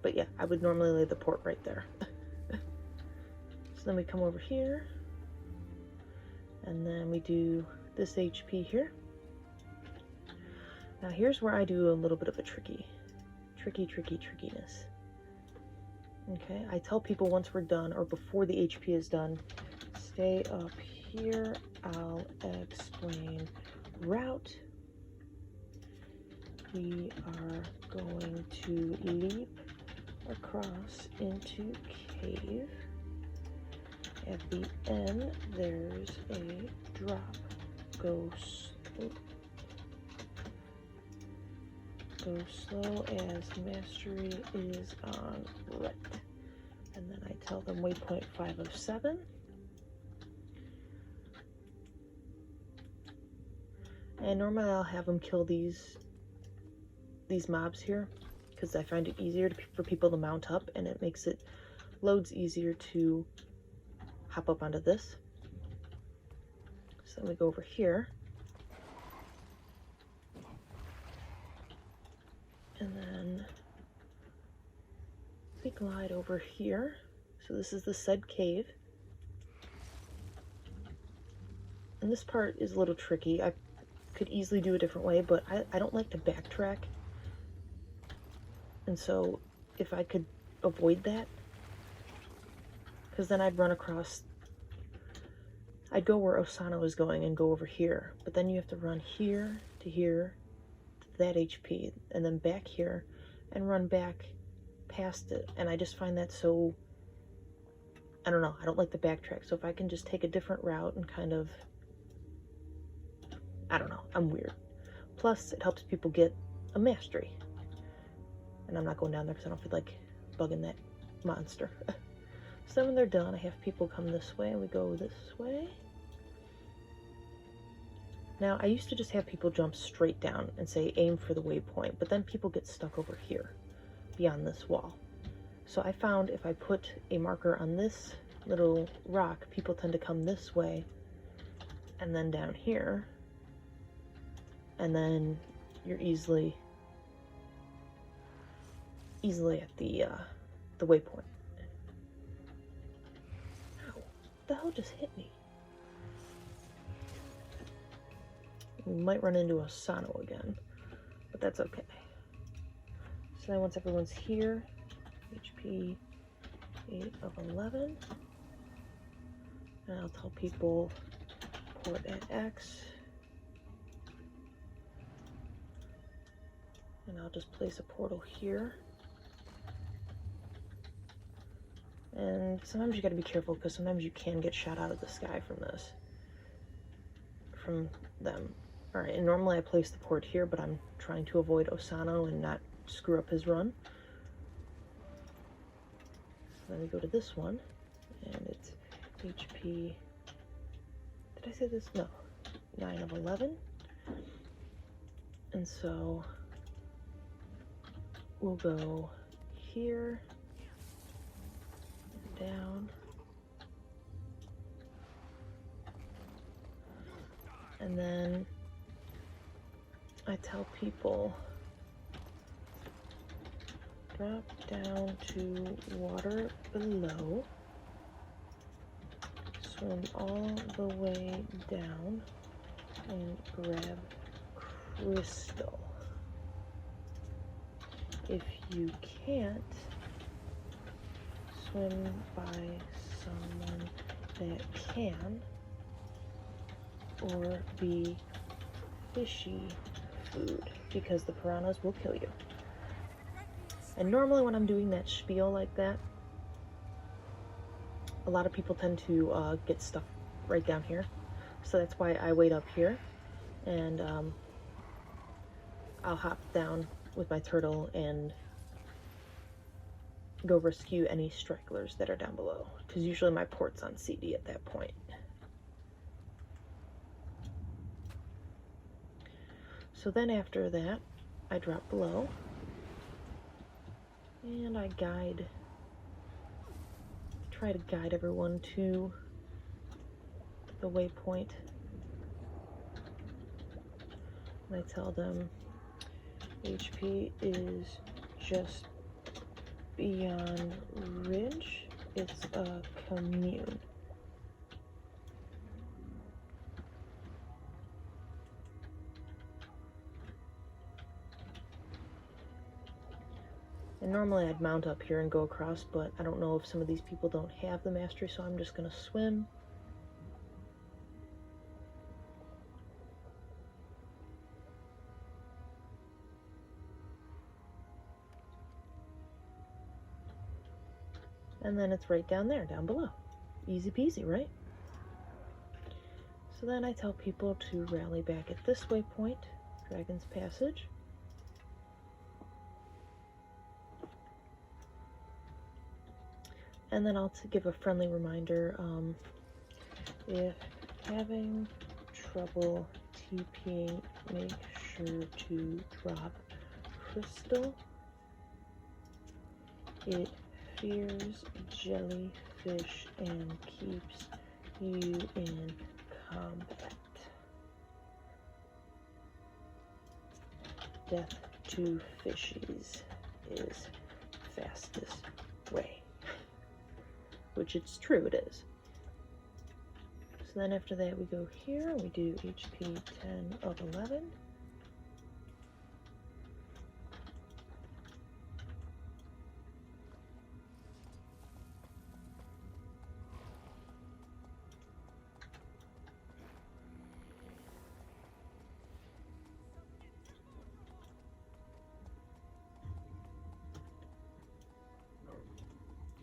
A: But yeah, I would normally lay the port right there. So then we come over here. And then we do this HP here. Now here's where I do a little bit of a trickiness. Okay, I tell people once we're done or before the HP is done, stay up here, I'll explain route. We are going to leap across into cave. At the end, there's a drop. Go slow as mastery is on right. And then I tell them waypoint 5 of 7. And normally I'll have them kill these mobs here because I find it easier for people to mount up, and it makes it loads easier to hop up onto this. So then we go over here. And then we glide over here. So this is the said cave. And this part is a little tricky. I could easily do a different way, but I don't like to backtrack. And so if I could avoid that, because then I'd run across, I'd go where Osano is going and go over here. But then you have to run here to here, to that HP, and then back here and run back past it. And I just find that so, I don't know, I don't like the backtrack. So if I can just take a different route and kind of, I don't know, I'm weird. Plus, it helps people get a mastery. And I'm not going down there because I don't feel like bugging that monster. So then when they're done, I have people come this way and we go this way. Now, I used to just have people jump straight down and say aim for the waypoint, but then people get stuck over here beyond this wall. So I found if I put a marker on this little rock, people tend to come this way and then down here, and then you're easily at the waypoint. Ow, what the hell just hit me? We might run into Osano again, but that's okay. So then once everyone's here, HP 8 of 11, and I'll tell people port at X, and I'll just place a portal here. And sometimes you gotta be careful because sometimes you can get shot out of the sky from this, from them. Alright, and normally I place the port here, but I'm trying to avoid Osano and not screw up his run. So then we go to this one, and it's HP, did I say this? No, 9 of 11. And so we'll go here, down, and then I tell people drop down to water below, swim all the way down, and grab crystal. If you can't, swim by someone that can, or be fishy food, because the piranhas will kill you. And normally when I'm doing that spiel like that, a lot of people tend to get stuck right down here. So that's why I wait up here, and I'll hop down with my turtle and go rescue any stragglers that are down below, because usually my port's on CD at that point. So then after that, I drop below and I try to guide everyone to the waypoint. And I tell them HP is just beyond ridge. It's a commune. And normally I'd mount up here and go across, but I don't know if some of these people don't have the mastery, so I'm just gonna swim. And then it's right down there, down below. Easy peasy, right? So then I tell people to rally back at this waypoint, Dragon's Passage. And then I'll give a friendly reminder, if having trouble TPing, make sure to drop crystal. It fears jellyfish and keeps you in combat. Death to fishies is fastest way. Which it's true, it is. So then after that we go here and we do HP 10 of 11.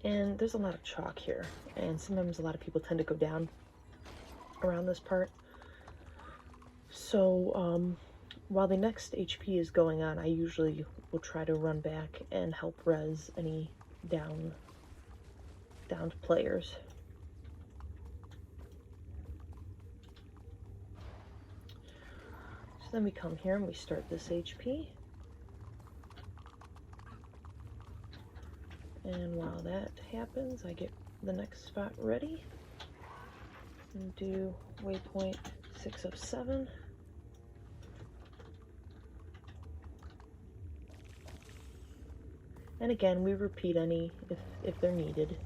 A: And there's a lot of chalk here, and sometimes a lot of people tend to go down around this part. So while the next HP is going on, I usually will try to run back and help res any downed players. So then we come here and we start this HP. And while that happens, I get the next spot ready and do waypoint 6 of 7. And again, we repeat any if they're needed.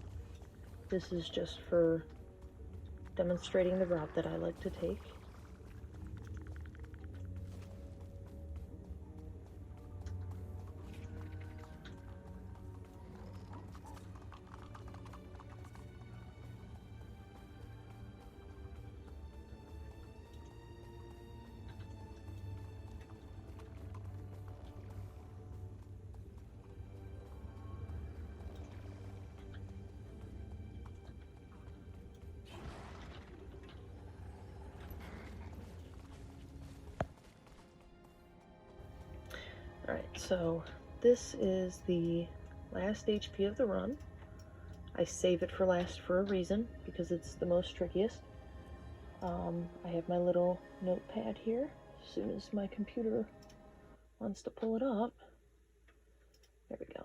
A: This is just for demonstrating the route that I like to take. Alright, so this is the last HP of the run. I save it for last for a reason, because it's the most trickiest. I have my little notepad here. As soon as my computer wants to pull it up. There we go.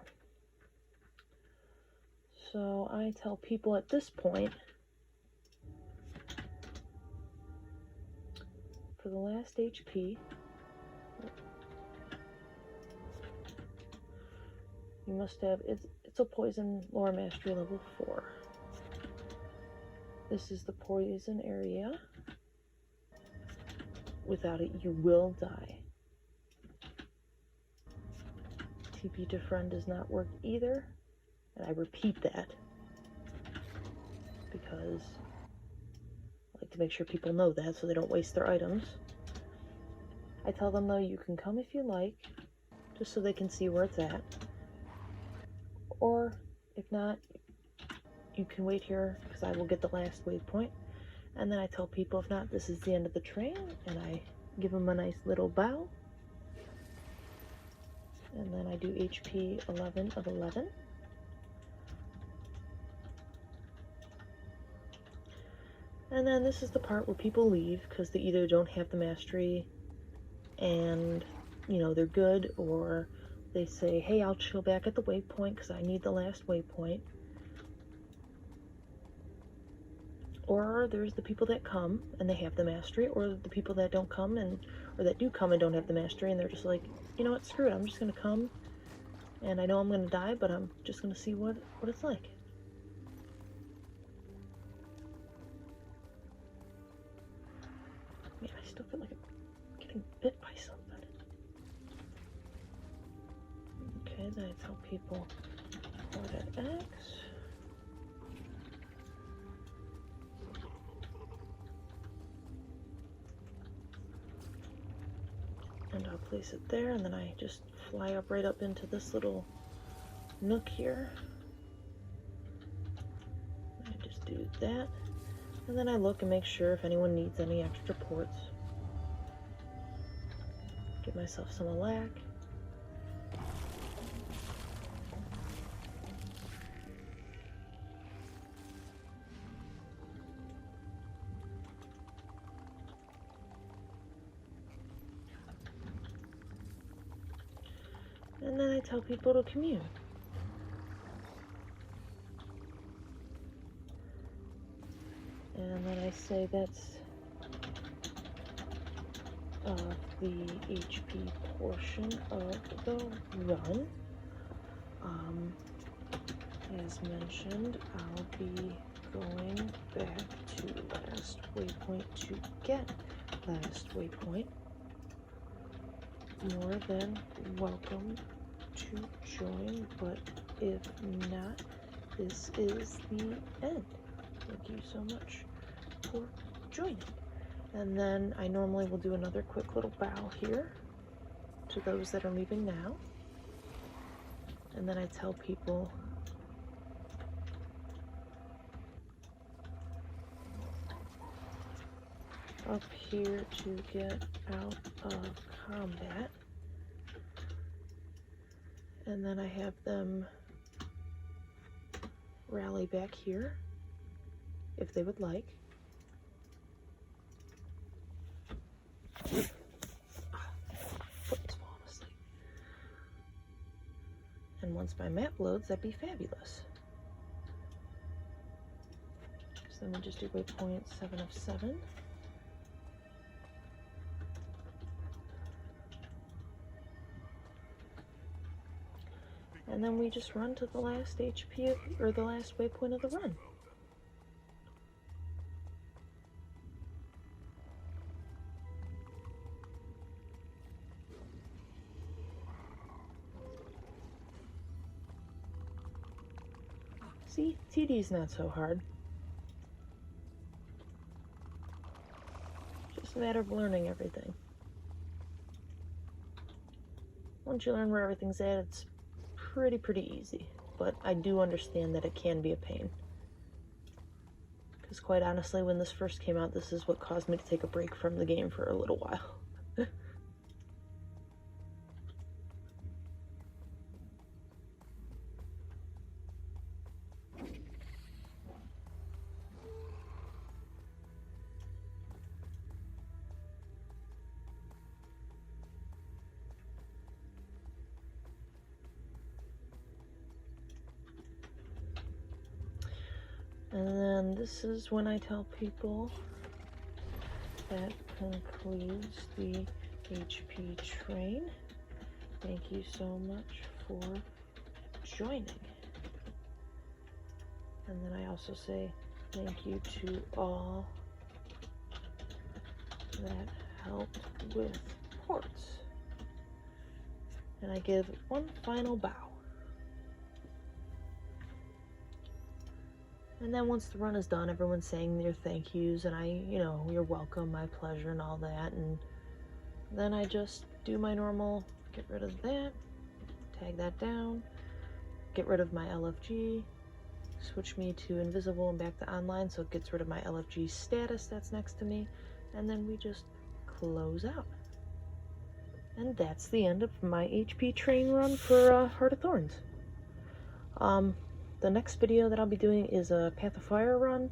A: So I tell people at this point, for the last HP, you must have, it's a poison lore mastery level 4. This is the poison area. Without it, you will die. TP to friend does not work either. And I repeat that because I like to make sure people know that so they don't waste their items. I tell them though, you can come if you like, just so they can see where it's at. Or if not, you can wait here because I will get the last waypoint. And then I tell people, if not, this is the end of the train, and I give them a nice little bow. And then I do HP 11 of 11. And then this is the part where people leave because they either don't have the mastery and, you know, they're good, or they say, hey, I'll chill back at the waypoint because I need the last waypoint. Or there's the people that come and they have the mastery, or the people that don't come or that do come and don't have the mastery, and they're just like, you know what, screw it, I'm just gonna come, and I know I'm gonna die, but I'm just gonna see what it's like. Man, I still feel like I'm getting bit by something. Okay, then I tell people Heart at X. And I'll place it there, and then I just fly up right up into this little nook here. I just do that, and then I look and make sure if anyone needs any extra ports. Give myself some alack. And then I tell people to commune. And then I say that's the HP portion of the run. As mentioned, I'll be going back to last waypoint to get last waypoint. More than welcome to join, but if not, this is the end. Thank you so much for joining. And then I normally will do another quick little bow here to those that are leaving now. And then I tell people up here to get out of combat. And then I have them rally back here if they would like. Foot's falling asleep. And once my map loads, that'd be fabulous. So then we just do waypoint 7 of 7. And then we just run to the last HP or the last waypoint of the run. See, TD's not so hard. Just a matter of learning everything. Once you learn where everything's at, it's pretty easy, but I do understand that it can be a pain. Because quite honestly, when this first came out, this is what caused me to take a break from the game for a little while. And then this is when I tell people that concludes the HP train. Thank you so much for joining. And then I also say thank you to all that helped with ports. And I give one final bow. And then once the run is done, everyone's saying their thank yous, and you're welcome, my pleasure, and all that. And then I just do my normal, get rid of that, tag that down, get rid of my LFG, switch me to invisible and back to online, so it gets rid of my LFG status that's next to me, and then we just close out. And that's the end of my HP train run for Heart of Thorns. The next video that I'll be doing is a Path of Fire run.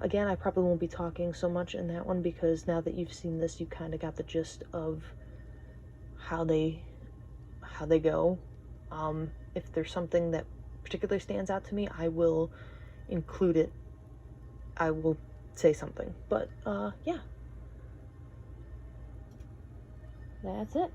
A: Again, I probably won't be talking so much in that one because now that you've seen this, you kind of got the gist of how they go. If there's something that particularly stands out to me, I will include it. I will say something. But, yeah. That's it.